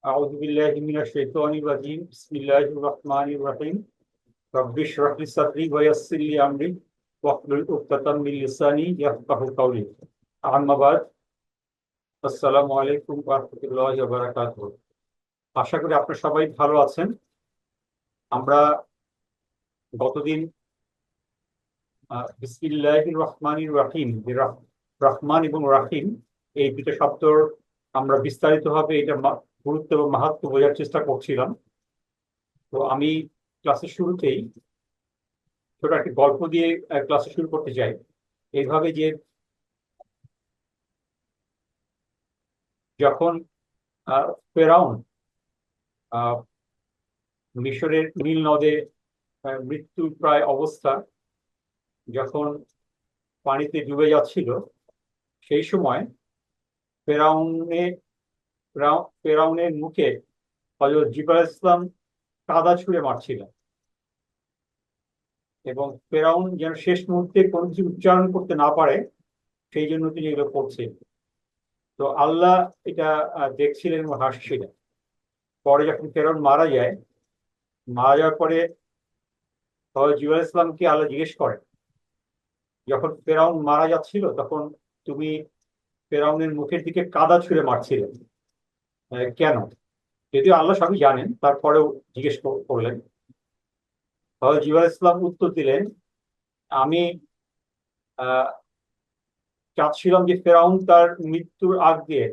أعوذ بالله من الشيطان الرجيم بسم الله الرحمن الرحيم رب اشرح لي صدري ويسر لي أمري واحلل عقدة من لساني يفقهوا قولي أما بعد আসসালামু আলাইকুম ওয়া রাহমাতুল্লাহি ওয়া বারাকাতুহু। আশা করি আপনারা সবাই ভালো আছেন। আমরা গতদিন বিসমিল্লাহির রহমানির রহিম রহমান এবং রাহিম এই দুটো শব্দর আমরা বিস্তারিতভাবে এটা গুরুত্ব এবং মাহাত্ম্য বোঝার চেষ্টা করছিলাম। তো আমি ক্লাসের শুরুতেই ছোট একটি গল্প দিয়ে ক্লাসে শুরু করতে চাই। এইভাবে যে যখন ফেরাউন আহ, মিশরের নীল নদে মৃত্যু প্রায় অবস্থা, যখন পানিতে ডুবে যাচ্ছিল, সেই সময় ফেরাউনের ফেরাউনের মুখে হযরত জিবরাইল আলাইহিস সালাম কাদা ছুঁড়ে মারছিল, এবং ফেরাউন যেন শেষ মুহূর্তে কোনো কিছু উচ্চারণ করতে না পারে সেই জন্য তিনি এগুলো করছে। তো আল্লাহ এটা দেখছিলেন এবং হাসছিলেন। পরে যখন ফেরাউন মারা যাওয়ার পরে হযরত জিবরাইল আলাইহিস সালামকে আল্লাহ জিজ্ঞেস করেন, যখন ফেরাউন মারা যাচ্ছিল তখন তুমি ফেরাউনের মুখের দিকে কাদা ছুঁড়ে মারছিলে, কেন? যদিও আল্লাহ সবই জানেন, তারপরেও জিজ্ঞেস করলেন। হযরত জিবরাইল আলাইহিস সালাম উত্তর দিলেন, আমি আহ চাচ্ছিলাম যে ফেরাউন তার মৃত্যুর আগ দিয়ে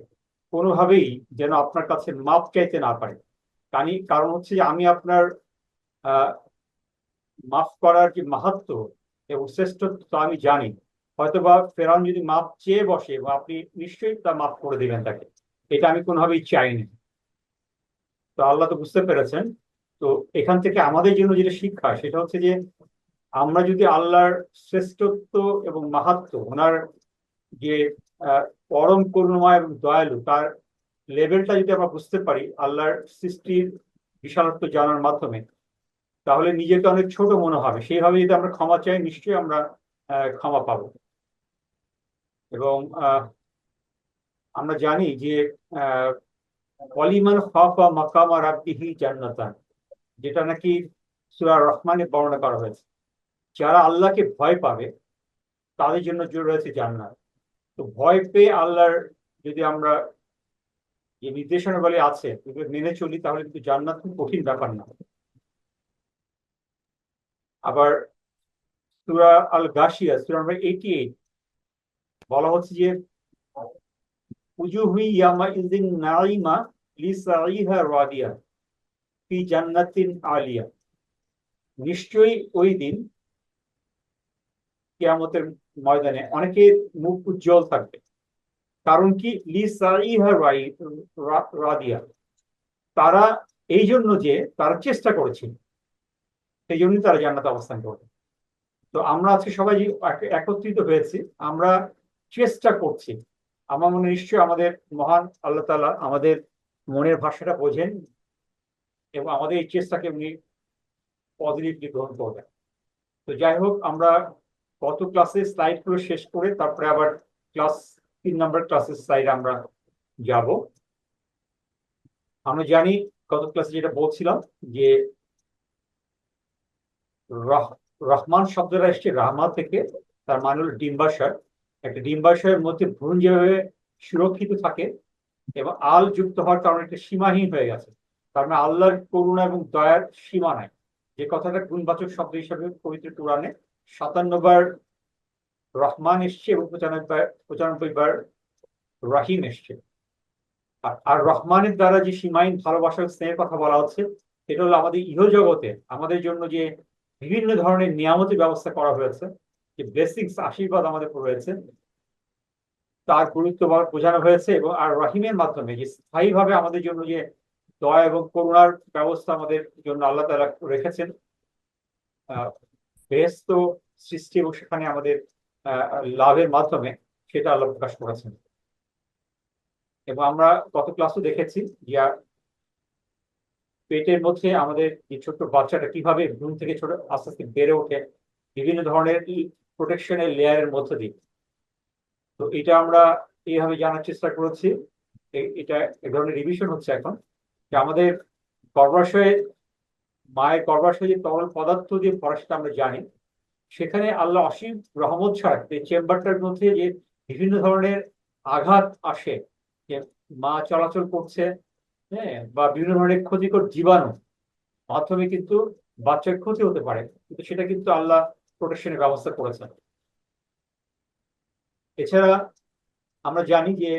কোনোভাবেই যেন আপনার কাছে মাপ চাইতে না পারে। কারণ হচ্ছে যে আমি আপনার আহ মাফ করার যে মাহাত্ম্য এবং শ্রেষ্ঠত্ব তা আমি জানি। হয়তোবা ফেরাউন যদি মাপ চেয়ে বসে এবং আপনি নিশ্চয়ই তা মাফ করে দেবেন তাকে, এটা আমি কোনোভাবেই চাইনি। তো আল্লাহ তো বুঝতে পেরেছেন। তো এখান থেকে আমাদের জন্য যেটা শিক্ষা সেটা হচ্ছে যে আমরা যদি আল্লাহর শ্রেষ্ঠত্ব এবং মাহাত্ম্য, ওনার যে আহ, পরম করুণাময় এবং দয়ালু, তার লেভেলটা যদি আমরা বুঝতে পারি আল্লাহর সৃষ্টির বিশালত্ব জানার মাধ্যমে, তাহলে নিজেকে অনেক ছোট মনে হবে। সেইভাবে যদি আমরা ক্ষমা চাই, নিশ্চয়ই আমরা ক্ষমা পাবো। এবং আমরা জানি যে আহ ওয়ালিমান খাফা মাকামা রাব্বিহি জান্নাতান, যেটা নাকি সূরা রহমানে বর্ণনা করা হয়েছে। যারা আল্লাহকে ভয় পাবে তাদের জন্য জরুরি রয়েছে জান্নাত। তো ভয় পেয়ে আল্লাহর যদি আমরা যে নির্দেশনাবলী আছে এগুলো মেনে চলি, তাহলে কিন্তু জান্নাত খুব কঠিন ব্যাপার না। আবার সূরা আল গাশিয়া সূরা নম্বর 88 বলা হচ্ছে যে উজুহু ইয়াউমাইযিন নাঈমা লিসাঈহা রাদিয়া ফি জান্নাতিন আলিয়া। নিশ্চয়ই ওই দিন কিয়ামতের ময়দানে অনেকের মুখ উজ্জ্বল থাকবে। কারণ কি? লিসাঈহা রাদিয়া, তারা এই জন্য যে তারা চেষ্টা করেছিল, সেই জন্যই তারা জান্নাতে অবস্থান করবে। তো আমরা আজকে সবাই যে একত্রিত হয়েছি, আমরা চেষ্টা করছি। আমার মনে নিশ্চয়ই আমাদের মহান আল্লাহ তাআলা আমাদের মনের ভাষাটা বোঝেন এবং আমাদের এই চেষ্টাকে উনি পজিটিভলি গ্রহণ করবেন। তো যাই হোক, আমরা গত ক্লাসে স্লাইড গুলো শেষ করে তারপরে আবার ক্লাস 3 নম্বর ক্লাসের স্লাইড আমরা যাব। আমরা জানি গত ক্লাসে যেটা বলছিলাম যে রহমান শব্দটা এসছে রাহমা থেকে, তার মানে হলো ডিম্বাশয়। একটা ডিম্বাশয়ের মধ্যে ভ্রূণ যেভাবে সুরক্ষিত থাকে এবং আল যুক্ত হওয়ার কারণে এটা সীমাহীন হয়ে গেছে, তার মানে আল্লাহর করুণা এবং দয়ার সীমা নাই। যে কথাটা গুণবাচক শব্দ হিসাবে পবিত্র কোরআনে 57 বার রহমান এসছে এবং 95 বার রাহিম এসছে। আর রহমানের দ্বারা যে সীমাহীন ভালোবাসার স্নেহের কথা বলা হচ্ছে, এটা হলো আমাদের ইহজগতে আমাদের জন্য যে বিভিন্ন ধরনের নিয়ামতের ব্যবস্থা করা হয়েছে, যে ব্লেসিংস আশীর্বাদ আমাদের রয়েছে, তার গুরুত্ব বোঝানো হয়েছে। এবং আর রহিমের মাধ্যমে যে স্থায়ীভাবে আমাদের জন্য যে দয়া এবং করুণার ব্যবস্থা আমাদের জন্য আল্লাহ তাআলা রেখেছেন, বেহেশত সৃষ্টি এবং সেখানে আমাদের লাভের মাধ্যমে, সেটা আল্লাহ প্রকাশ করেছেন। এবং আমরা গত ক্লাসও দেখেছি যে পেটের মধ্যে আমাদের যে ছোট্ট বাচ্চাটা কিভাবে ঘুম থেকে ছোট আস্তে আস্তে বেড়ে ওঠে বিভিন্ন ধরনের প্রোটেকশনের লেয়ারের মধ্যে দিয়ে। তো এটা আমরা এইভাবে জানার চেষ্টা করেছি। এটা এক ধরনের রিভিশন হচ্ছে এখন। যে আমাদের গর্ভাশয়ে, মায়ের গর্ভাশয়ে যে তরল পদার্থ যে ভরা সেটা আমরা জানি। সেখানে আল্লাহ অসীম রহমত ছাড়া এই চেম্বারটার মধ্যে যে বিভিন্ন ধরনের আঘাত আসে, যে মা চলাচল করছে, হ্যাঁ, বা বিভিন্ন ধরনের ক্ষতিকর জীবাণু মাধ্যমে কিন্তু বাচ্চার ক্ষতি হতে পারে, কিন্তু সেটা কিন্তু আল্লাহ প্রোটেকশনের ব্যবস্থা করেছেন। এছাড়া আমরা জানি যে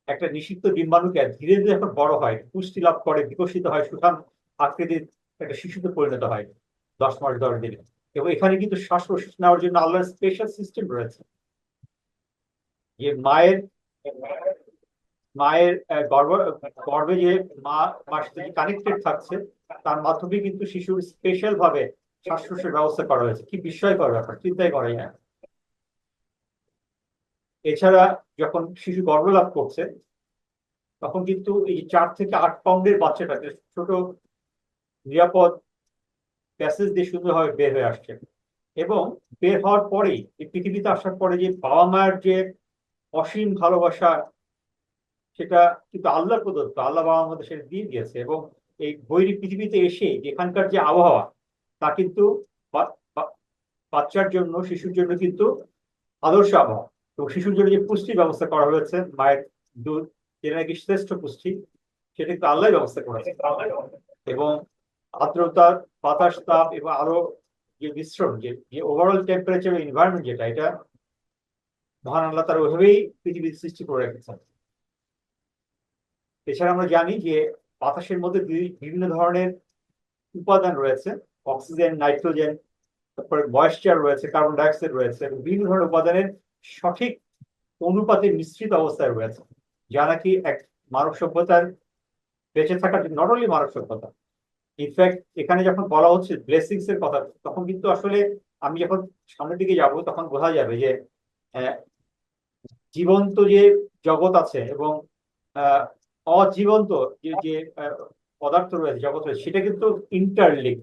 একটা নিষিক্ত ডিম্বাণুকে ধীরে ধীরে যখন বড় হয়, পুষ্টি লাভ করে, বিকশিত হয়, সুঠাম আকৃতির একটা শিশুতে পরিণত হয় 10 মাস 10 দিনে। এবং এখানে কিন্তু শ্বাস প্রশ্বাস নেওয়ার জন্য আল্লাহর স্পেশাল সিস্টেম রয়েছে, যে মায়ের মায়ের গর্ভে যে মা মার সাথে কানেক্টেড থাকছে, তার মাধ্যমে কিন্তু শিশুর স্পেশাল ভাবে শ্বাস প্রশ্বাসের ব্যবস্থা করা হয়েছে। কি বিস্ময়কর ব্যাপার, চিন্তাই করা যায় না। এছাড়া যখন শিশু গর্ভলাভ করছে, তখন কিন্তু এই 4 থেকে 8 পাউন্ডের বাচ্চাটাকে ছোট নিরাপদ প্যাসেজ দিয়ে সুন্দরভাবে বের হয়ে আসছে। এবং বের হওয়ার পরেই, এই পৃথিবীতে আসার পরে যে বাবা মায়ের যে অসীম ভালোবাসা, সেটা কিন্তু আল্লাহ প্রদত্ত, আল্লাহ বাবা আমাদের সেটা দিয়ে দিয়েছে। এবং এই বৈরী পৃথিবীতে এসে এখানকার যে আবহাওয়া, তা কিন্তু বাচ্চার জন্য, শিশুর জন্য কিন্তু আদর্শ আবহাওয়া। তো শিশুর জন্য যে পুষ্টির ব্যবস্থা করা হয়েছে, মায়ের দুধ, যেটা নাকি শ্রেষ্ঠ পুষ্টি, সেটা কিন্তু আল্লাহ ব্যবস্থা করেছে। এবং আর্দ্রতা, বাতাস, তাপ এবং আরো যে মিশ্রণ, যে ওভারঅল টেম্পারেচার এনভায়রনমেন্ট, যেটা এটা মহান আল্লাহ তার ওইভাবেই পৃথিবীর সৃষ্টি করে রেখেছেন। এছাড়া আমরা জানি যে বাতাসের মধ্যে বিভিন্ন ধরনের উপাদান রয়েছে, অক্সিজেন, নাইট্রোজেন, তারপরে ময়েশ্চার রয়েছে, কার্বন ডাইঅক্সাইড রয়েছে, বিভিন্ন ধরনের উপাদানের সঠিক অনুপাতে মিশ্রিত অবস্থায় রয়েছে, যা নাকি এক মানব সভ্যতার বেঁচে থাকার, নট অনলি মানব সভ্যতা, ইনফ্যাক্ট এখানে যখন বলা হচ্ছে ব্লেসিংস এর কথা, তখন কিন্তু আসলে আমি যখন সামনের দিকে যাব তখন বোঝা যাবে যে আহ, জীবন্ত যে জগৎ আছে এবং আহ, অজীবন্ত যে যে পদার্থ রয়েছে, জগৎ রয়েছে, সেটা কিন্তু ইন্টারলিঙ্ক।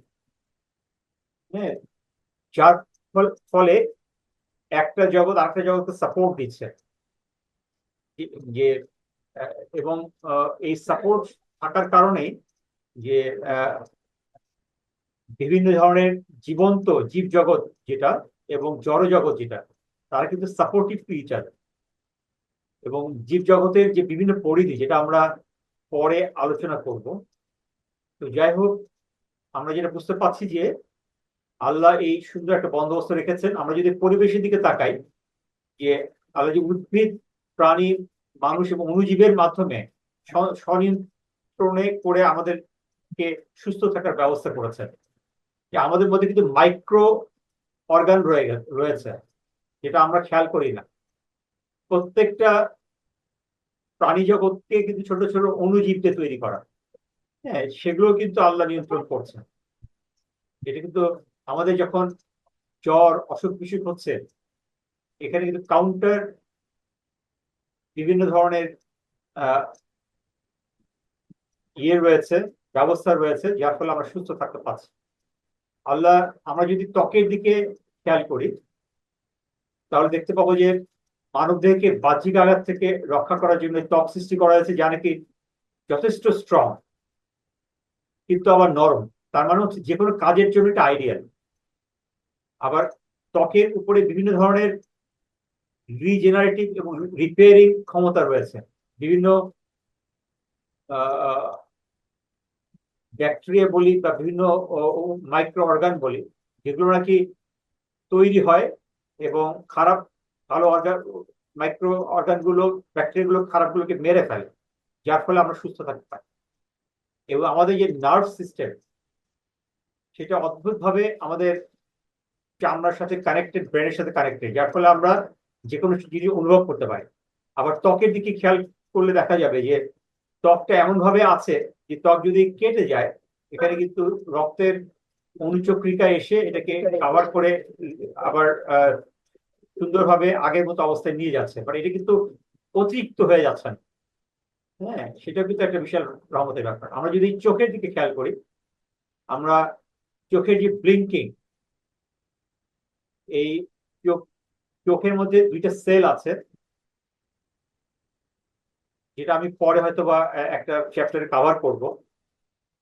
হ্যাঁ, যার ফলে একটা জগৎ আরেকটা জগৎকে সাপোর্ট দিচ্ছে, যে এবং এই সাপোর্ট থাকার কারণেই যে বিভিন্ন ধরনের জীবন্ত জীব জগৎ যেটা এবং জড় জগৎ যেটা, তারা কিন্তু সাপোর্টিভ টু ইচ আদার। এবং জীব জগতের যে বিভিন্ন পরিধি, যেটা আমরা পরে আলোচনা করব। তো যাই হোক, আমরা যেটা বুঝতে পারছি যে আল্লাহ এই সুন্দর একটা বন্দোবস্ত রেখেছেন। আমরা যদি পরিবেশের দিকে তাকাই, যে আল্লাহ যে উদ্ভিদ, প্রাণী, মানুষ এবং অণুজীবের মাধ্যমে স্বনিয়ন্ত্রণে করে আমাদেরকে সুস্থ থাকার ব্যবস্থা করেছেন, যে আমাদের মধ্যে কিন্তু মাইক্রো অর্গান রয়েছে, যেটা আমরা খেয়াল করি না। প্রত্যেকটা প্রাণী জগৎকে কিন্তু ছোট ছোট অণুজীব দিয়ে তৈরি করা, হ্যাঁ, সেগুলো কিন্তু আল্লাহ নিয়ন্ত্রণ করছে। এটা কিন্তু আমাদের যখন জ্বর, অসুখ বিসুখ হচ্ছে, এখানে কিন্তু কাউন্টার বিভিন্ন ধরনের আহ রয়েছে, ব্যবস্থা রয়েছে, যার ফলে আমরা সুস্থ থাকতে পারছি। আল্লাহ, আমরা যদি ত্বকের দিকে খেয়াল করি, তাহলে দেখতে পাবো যে মানবদেহকে বাহ্যিক আঘাত থেকে রক্ষা করার জন্য ত্বক সৃষ্টি করা হয়েছে, যা নাকি যথেষ্ট স্ট্রং কিন্তু আবার নরম। তার মানে হচ্ছে যে কোনো কাজের জন্য এটা আইডিয়াল। আবার ত্বকের উপরে বিভিন্ন ধরনের রিজেনারেটিভ এবং রিপেয়ারিং ক্ষমতা রয়েছে। বিভিন্ন ব্যাকটেরিয়া বলি বা বিভিন্ন মাইক্রো অর্গান বলি, যেগুলো নাকি তৈরি হয় এবং খারাপ ভালো অর্গান, মাইক্রো অর্গান গুলো, ব্যাকটেরিয়া গুলো খারাপ গুলোকে মেরে ফেলে, যার ফলে আমরা সুস্থ থাকতে পারি। এবং আমাদের যে নার্ভ সিস্টেম, সেটা অদ্ভুত ভাবে আমাদের চামড়ার সাথে কানেক্টেড, ব্রেনের সাথে কানেক্টেড, যার ফলে আমরা যে কোনো জিনিস অনুভব করতে পারি। আবার ত্বকের দিকে খেয়াল করলে দেখা যাবে যে ত্বকটা এমন ভাবে আছে যে ত্বক যদি কেটে যায়, এখানে কিন্তু রক্তের অনুচক্রিকা এসে এটাকে কাভার করে আবার সুন্দরভাবে আগের মতো অবস্থায় নিয়ে যাচ্ছে, বাট এটা কিন্তু অতিরিক্ত হয়ে যাচ্ছে না। হ্যাঁ, সেটা কিন্তু একটা বিশাল রহমতের ব্যাপার। আমরা যদি চোখের দিকে খেয়াল করি, আমরা চোখের যে ব্লিঙ্কিং, এই চোখের মধ্যে দুইটা সেল আছে, যেটা আমি পরে হয়তো বা একটা চ্যাপ্টারে কভার করব।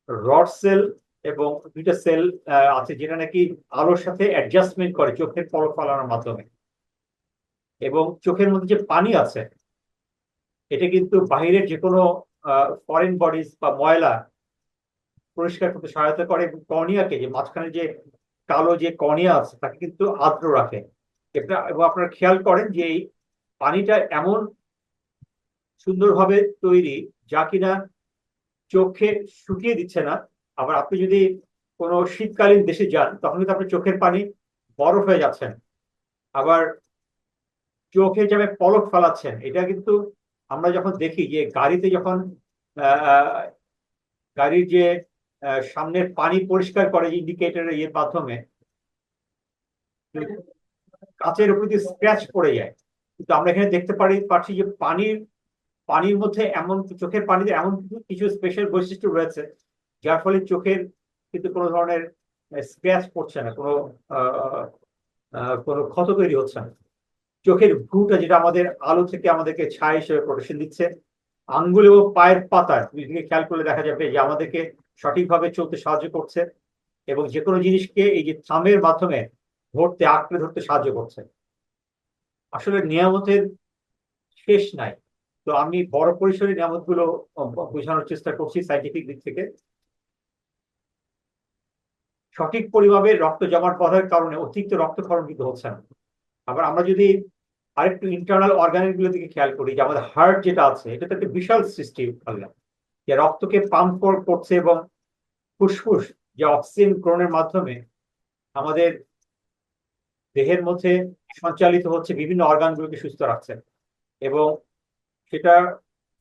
রড সেল এবং দুইটা সেল আছে যেটা নাকি আলোর সাথে অ্যাডজাস্টমেন্ট করে চোখের পলক ফালানোর মাধ্যমে। এবং চোখের মধ্যে যে পানি আছে এটা কিন্তু বাইরের যে কোনো ফরেন বডিজ বা ময়লা পরিষ্কার করতে সহায়তা করে, এবং কর্নিয়াকে, যে মাঝখানে যে কালো যে কর্নিয়া আছে তাকে কিন্তু আর্দ্র রাখে। এটা এবং আপনারা খেয়াল করেন যে এই পানিটা এমন সুন্দরভাবে তৈরি যা কিনা চোখে শুকিয়ে দিচ্ছে না। আবার আপনি যদি কোনো শীতকালীন দেশে যান তখন কিন্তু আপনার চোখের পানি বরফ হয়ে যাচ্ছেন। আবার চোখে যেভাবে পলক ফেলাচ্ছেন এটা কিন্তু আমরা যখন দেখি যে গাড়িতে যখন আহ, গাড়ির যে সামনের পানি পরিষ্কার করে ইন্ডিকেটরের ইয়ের মাধ্যমে কাঁচের উপর দিয়ে স্ক্র্যাচ পড়ে যায়। কিন্তু আমরা এখানে দেখতে পাচ্ছি যে পানির মধ্যে এমন, চোখের পানিতে এমন কিছু কিছু স্পেশাল বৈশিষ্ট্য রয়েছে যার ফলে চোখের কিন্তু কোনো ধরনের স্ক্র্যাচ পড়ছে না, কোনো ক্ষত তৈরি হচ্ছে না। চোখের ভ্রুটা যেটা আমাদের আলো থেকে আমাদেরকে ছায়া হিসেবে প্রোটেকশন দিচ্ছে, আঙ্গুল এবং পায়ের পাতা খেয়াল করলে দেখা যাবে যে আমাদেরকে সঠিকভাবে চলতে সাহায্য করছে, এবং যে কোনো জিনিসকে এই যে থামের মাধ্যমে আঁকড়ে ধরতে সাহায্য করছে। আসলে নিয়ামতের শেষ নাই। তো আমি বড় পরিসরে নিয়ামত গুলো বোঝানোর চেষ্টা করছি সাইন্টিফিক দিক থেকে। সঠিক পরিমাপে রক্ত জমাট বাঁধার কারণে অতিরিক্ত রক্তক্ষরণ কিন্তু হচ্ছে না। আবার আমরা যদি আরেকটু ইন্টারনাল অর্গানের গুলো দিকে খেয়াল করি, যে আমাদের হার্ট যেটা আছে এটা তো একটা বিশাল সিস্টেম আল্লাহ, যে রক্তকে পাম্প করছে, এবং ফুসফুস যে অক্সিজেন গ্রহণের মাধ্যমে আমাদের দেহের মধ্যে সঞ্চালিত হচ্ছে, বিভিন্ন অর্গানগুলোকে সুস্থ রাখছে। এবং সেটা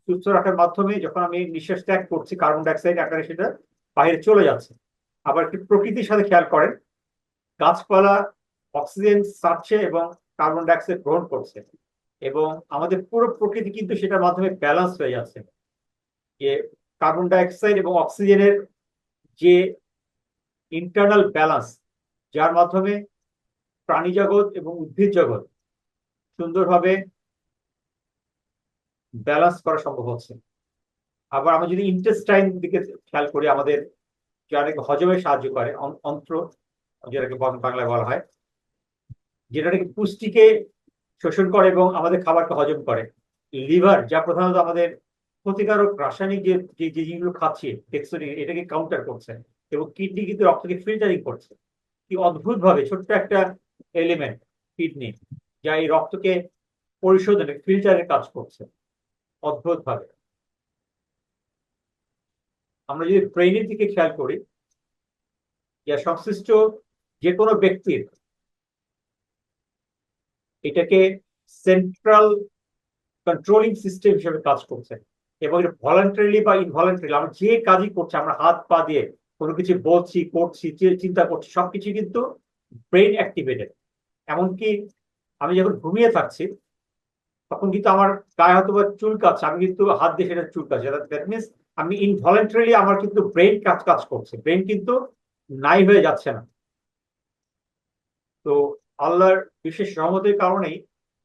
সুস্থ রাখার মাধ্যমে যখন আমি নিঃশ্বাস ত্যাগ করছি কার্বন ডাইঅক্সাইড আকারে সেটা বাইরে চলে যাচ্ছে। আবার একটু প্রকৃতির সাথে খেয়াল করেন, গাছপালা অক্সিজেন ছাড়ছে এবং কার্বন ডাইঅক্সাইড গ্রহণ করছে, এবং আমাদের পুরো প্রকৃতি কিন্তু সেটার মাধ্যমে ব্যালেন্স হয়ে যাচ্ছে। যে কার্বন ডাইঅক্সাইড এবং অক্সিজেনের যে ইন্টারনাল ব্যালেন্স, যার মাধ্যমে প্রাণী জগৎ এবং উদ্ভিদ জগৎ সুন্দরভাবে ব্যালেন্স করা সম্ভব হচ্ছে। আবার আমরা যদি ইন্টেস্টাইন দিকে খেয়াল করি, আমাদের যাদেরকে হজমে সাহায্য করে অন্ত্র, যেটাকে বাংলায় বলা হয়, যেটা নাকি পুষ্টিকে শোষণ করে এবং আমাদের খাবারকে হজম করে। লিভার যা প্রধানত আমাদের ক্ষতিকারক রাসায়নিক যে যে যে জিনিসগুলো খাচ্ছি টেক্সটিং এটাকে কাউন্টার করছে, এবং কিডনি কিন্তু রক্তকে ফিল্টারিং করছে। কি অদ্ভুত ভাবে ছোট্ট একটা এলিমেন্ট কিডনি, যা এই রক্তকে পরিশোধনে ফিল্টারের কাজ করছে অদ্ভুত ভাবে। আমরা যদি ব্রেইনের দিকে খেয়াল করি, যা সংশ্লিষ্ট যে কোনো ব্যক্তির এটাকে সেন্ট্রাল কন্ট্রোলিং সিস্টেম হিসেবে কাজ করছে, এবং এটা ভলান্টারিলি বা ইনভলান্টারিলি আমরা যে কাজই করছি, আমরা হাত পা দিয়ে কোনো কিছু বলছি, করছি, চিন্তা করছি, সবকিছু কিন্তু ব্রেইন অ্যাক্টিভেটেড। এমনকি আমি যখন ঘুমিয়ে থাকছি তখন কিন্তু আমার গায়ে হয়তো বা চুলকাচ্ছে, আমি কিন্তু হাত দিয়ে সেটা চুলকাচ্ছে। দ্যাট মিনস আমি ইনভলান্টারিলি আমার কিন্তু ব্রেইন কাজ কাজ করছে, ব্রেইন কিন্তু নাই হয়ে যাচ্ছে না। তো আল্লাহর বিশেষ রহমতের কারণেই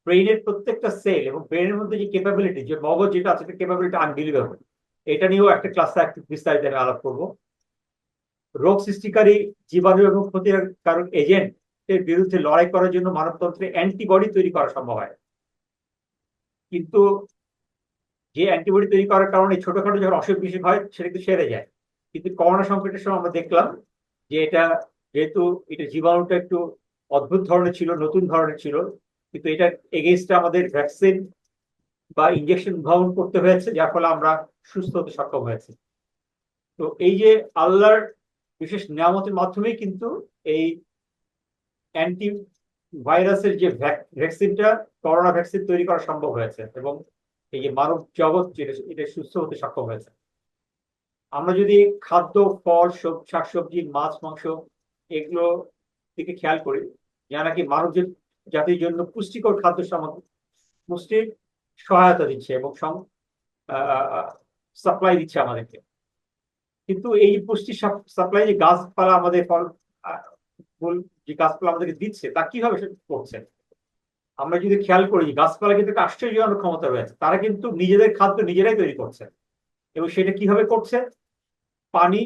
ব্রেইনের প্রত্যেকটা সেল এবং ব্রেইনের মধ্যে যে ক্যাপাবিলিটি, যে মগজ যেটা আছে ক্যাপাবিলিটি আনবিলিভেবল। এটা নিয়েও একটা ক্লাসে একটু বিস্তারিত আমি আলাপ করবো। রোগ সৃষ্টিকারী জীবাণু এবং ক্ষতিকারক এজেন্ট এর বিরুদ্ধে লড়াই করার জন্য মানবতন্ত্রে অ্যান্টিবডি তৈরি করা সম্ভব হয়। কিন্তু যে অ্যান্টিবডি তৈরি করার কারণে ছোটখাটো যখন অসুখ বিসুখ হয় সেটা কিন্তু সেরে যায়। কিন্তু করোনা সংকটের সময় আমরা দেখলাম যে এটা, যেহেতু এটা জীবাণুটা একটু অদ্ভুত ধরনের ছিল, নতুন ধরনের ছিল, কিন্তু এটা এগেইনস্টে আমাদের ভ্যাকসিন বা ইঞ্জেকশন উদ্ভাবন করতে হয়েছে, যার ফলে আমরা সুস্থ হতে সক্ষম হয়েছে। তো এই যে আল্লাহর বিশেষ নিয়ামতের মাধ্যমেই কিন্তু এই অ্যান্টি ভাইরাসের যে ভ্যাকসিনটা, করোনা ভ্যাকসিন তৈরি করা সম্ভব হয়েছে, এবং এই যে মানব জগৎ যেটা এটা সুস্থ হতে সক্ষম হয়েছে। আমরা যদি খাদ্য, ফল, শাকসবজি, মাছ, মাংস এগুলো দিকে খেয়াল করি, যা নাকি মানব জাতির জন্য পুষ্টিকর খাদ্য সামগ্রী, পুষ্টির সহায়তা দিচ্ছে এবং সাপ্লাই দিচ্ছে আমাদেরকে। কিন্তু এই পুষ্টি সাপ্লাই যে গাছপালা আমাদের ফল, যে গাছপালা আমাদেরকে দিচ্ছে তা কিভাবে করছে? আমরা যদি খেয়াল করি গাছপালা কিন্তু একটা আশ্চর্যজনক ক্ষমতা রয়েছে, তারা কিন্তু নিজেদের খাদ্য নিজেরাই তৈরি করছে, এবং সেটা কিভাবে করছে? পানি,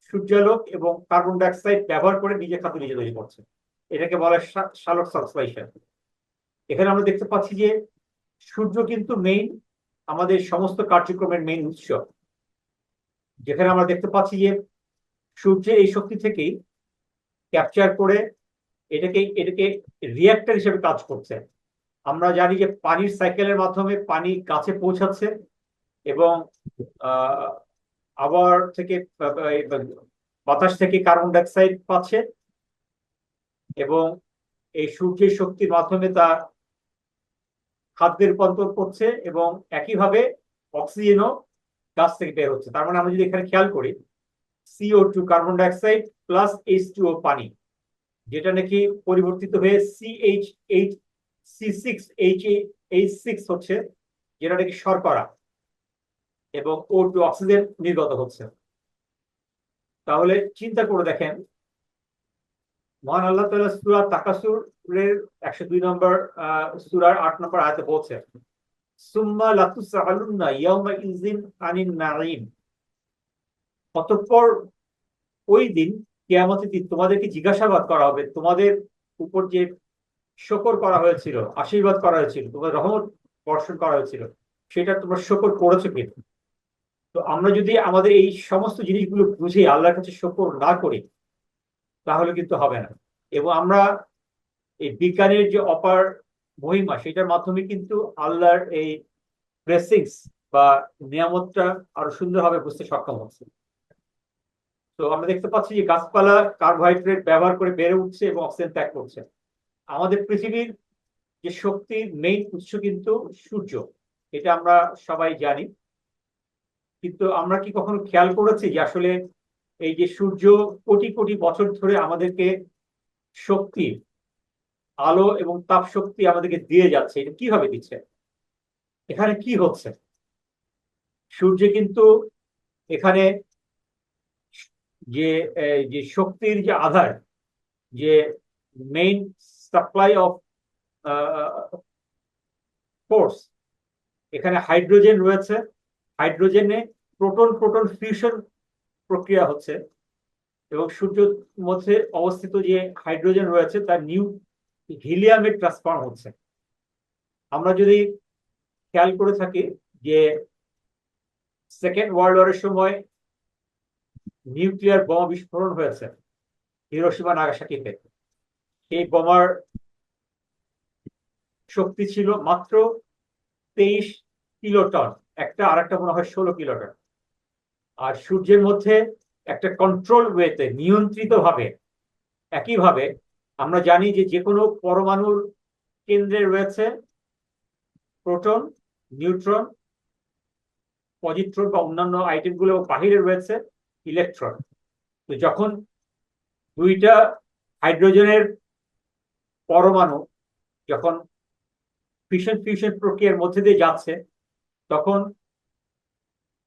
সূর্যালোক এবং কার্বন ডাই অক্সাইড ব্যবহার করে নিজের খাদ্য নিজে তৈরি করছে। এটাকে বলা হয় শালক সাবস্টেশন। এখানে আমরা দেখতে পাচ্ছি যে সূর্য কিন্তু মেইন, আমাদের সমস্ত কার্যক্রমের মেইন উৎস। যেখানে আমরা দেখতে পাচ্ছি যে সূর্যের এই শক্তি থেকেই ক্যাপচার করে এটাকে এটাকে রিয়াক্টর হিসেবে কাজ করছে। আমরা জানি যে পানির সাইকেলের মাধ্যমে পানি গাছে পৌঁছাচ্ছে, এবং আবার থেকে বাতাস থেকে কার্বন ডাই অক্সাইড পাচ্ছে, এবং এই সূর্যের শক্তির মাধ্যমে তা খাদ্যে রূপান্তর করছে, এবং একইভাবে অক্সিজেনও গাছ থেকে বের হচ্ছে। তার মানে আমরা যদি এখানে খেয়াল করি, CO2 carbon die oxide plus H2O পানি, যেটা নাকি পরিবর্তিত হয়ে CH6 হচ্ছে, যেটা নাকি শর্করা, এবং O2 অক্সিজেন নির্গত হচ্ছে। তাহলে চিন্তা করে দেখেন, মহান আল্লাহ তাআলা সূরা তাকাসুরের 102 নম্বর সূরার 8 নম্বর আয়াতে বলছেন, সুম্মা লাতুসআলুন্না ইয়াওমা ইযিন আনিন নাঈম। অতঃপর ওই দিন, কিয়ামতের দিন, তোমাদেরকে জিজ্ঞাসাবাদ করা হবে তোমাদের উপর যে শকর করা হয়েছিল, আশীর্বাদ করা হয়েছিল, তোমাদের রহমত বর্ষণ করা হয়েছিল, সেটা তোমরা শকর করেছো কিনা। তো আমরা যদি আমাদের এই সমস্ত জিনিসগুলো বুঝে আল্লাহর কাছে শকর না করি, তাহলে কিন্তু হবে না। এবং আমরা এই বিজ্ঞানের যে অপার মহিমা, সেটার মাধ্যমে কিন্তু আল্লাহর এই ব্লেসিংস বা নিয়ামতটা আরো সুন্দরভাবে বুঝতে সক্ষম হচ্ছে। তো আমরা দেখতে পাচ্ছি যে গাছপালা কার্বোহাইড্রেট ব্যবহার করে বেড়ে উঠছে এবং অক্সিজেন ত্যাগ করছে। আমাদের পৃথিবীর যে শক্তির মেইন উৎস কিন্তু সূর্য, এটা আমরা সবাই জানি। কিন্তু আমরা কি কখনো খেয়াল করেছি যে আসলে এই যে সূর্য কোটি কোটি বছর ধরে আমাদেরকে শক্তি, আলো এবং তাপ শক্তি আমাদেরকে দিয়ে যাচ্ছে, এটা কিভাবে দিচ্ছে? এখানে কি হচ্ছে? সূর্য কিন্তু এখানে যে যে শক্তির যে আধার, যে মেইন সাপ্লাই অফ ফোর্স, এখানে হাইড্রোজেন রয়েছে। হাইড্রোজেনে প্রোটন প্রোটন ফিউশন প্রক্রিয়া হচ্ছে, এবং সূর্যের মধ্যে অবস্থিত যে হাইড্রোজেন রয়েছে তার হিলিয়ামে ট্রান্সফর্ম হচ্ছে। আমরা যদি খেয়াল করে থাকি যে সেকেন্ড ওয়ার্ল্ড ওয়ারের সময় নিউক্লিয়ার বোমা বিস্ফোরণ হয়েছে হিরোশিমা নাগাসাকিতে। এই বোমার শক্তি ছিল মাত্র 23 কিলোটন, একটা আর একটা মনে হয় 16 কিলোটন। আর সূর্যের মধ্যে একটা কন্ট্রোল ওয়েতে, নিয়ন্ত্রিত ভাবে, একইভাবে আমরা জানি যে যে কোনো পরমাণুর কেন্দ্রে রয়েছে প্রোটন, নিউট্রন, পজিট্রন বা অন্যান্য আইটেম গুলো, বাহিরে রয়েছে ইলেকট্রন। তো যখন দুইটা হাইড্রোজেনের পরমাণু যখন ফিশন ফিউশন প্রক্রিয়ার মধ্যে দিয়ে যাচ্ছে, তখন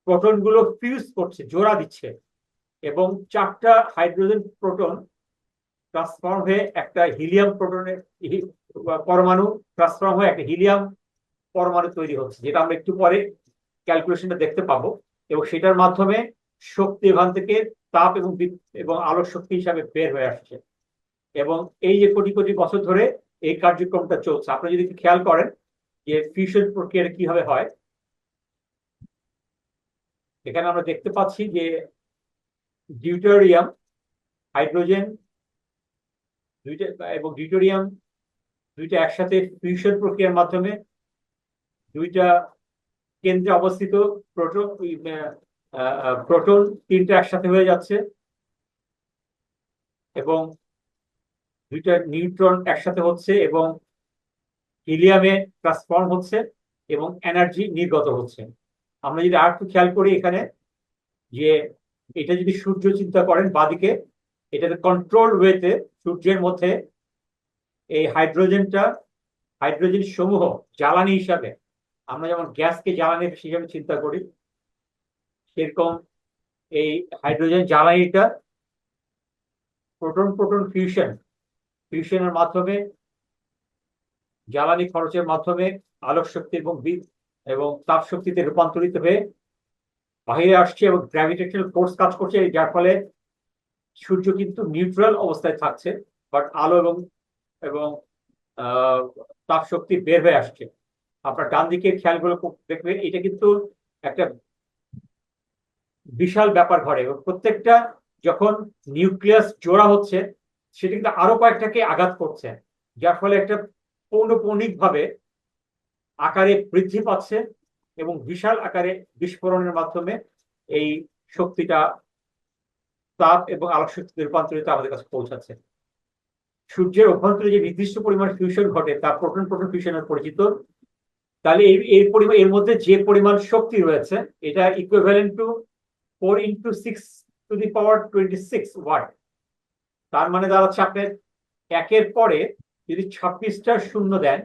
প্রোটন গুলো ফিউজ করছে, জোড়া দিচ্ছে, এবং 4টা হাইড্রোজেন প্রোটন ট্রান্সফর্ম হয়ে একটা হিলিয়াম প্রোটনের পরমাণু ট্রান্সফর্ম হয়ে একটা হিলিয়াম পরমাণু তৈরি হচ্ছে, যেটা আমরা একটু পরে ক্যালকুলেশনটা দেখতে পাবো। এবং সেটার মাধ্যমে শক্তি এখান থেকে তাপ এবং আলোর শক্তি হিসাবে বের হয়ে আসছে। এবং এই যে কোটি কোটি বছর ধরে এই কার্যক্রমটা চলছে, আপনি যদি খেয়াল করেন যে ফিউশন প্রক্রিয়াটা কিভাবে হয়, এখানে আমরা দেখতে পাচ্ছি যে ডিউটেরিয়াম, হাইড্রোজেন দুইটা এবং ডিউটেরিয়াম দুইটা একসাথে ফিউশন প্রক্রিয়ার মাধ্যমে দুইটা কেন্দ্রে অবস্থিত প্রোটন প্রোটন 3টা একসাথে হয়ে যাচ্ছে, এবং দুইটা নিউট্রন একসাথে হচ্ছে, এবং হিলিয়ামে ট্রান্সফর্ম হচ্ছে, এবং এনার্জি নির্গত হচ্ছে। আমরা যদি আর একটু খেয়াল করি এখানে, যে এটা যদি সূর্য চিন্তা করেন বাদিকে, এটাতে কন্ট্রোল ওয়েতে সূর্যের মধ্যে এই হাইড্রোজেন সমূহ জ্বালানি হিসাবে, আমরা যেমন গ্যাসকে জ্বালানি হিসাবে চিন্তা করি, সেরকম এই হাইড্রোজেন জ্বালানিটা প্রোটন প্রোটন ফিউশনের মাধ্যমে জ্বালানি খরচের মাধ্যমে আলোক শক্তি এবং তাপ শক্তিতে রূপান্তরিত হয়ে বাহিরে আসছে এবং গ্র্যাভিটেশনাল ফোর্স কাজ করছে, যার ফলে সূর্য কিন্তু নিউট্রাল অবস্থায় থাকছে, বাট আলো এবং এবং তাপ শক্তি বের হয়ে আসছে। আপনার ডান দিকের খেয়ালগুলো দেখবে, এটা কিন্তু একটা বিশাল ব্যাপার ঘটে এবং প্রত্যেকটা যখন নিউক্লিয়াস জোড়া হচ্ছে সেটা কিন্তু আরো কয়েকটাকে আঘাত করছে, যার ফলে একটা পৌনঃপুনিক ভাবে আকারে বৃদ্ধি পাচ্ছে এবং বিশাল আকারে বিস্ফোরণের মাধ্যমে এই শক্তিটা তাপ এবং আলোক শক্তিতে রূপান্তরিত আমাদের কাছে পৌঁছাচ্ছে। সূর্যের অভ্যন্তরে যে নির্দিষ্ট পরিমাণ ফিউশন ঘটে তা প্রোটন প্রোটন ফিউশনের পরিচিত। তাহলে এর মধ্যে যে পরিমাণ শক্তি রয়েছে এটা equivalent to 4 × 6 to the power 26 watt. তার মানে দাঁড়াচ্ছে আপনার একের পরে যদি 26টা শূন্য দেন,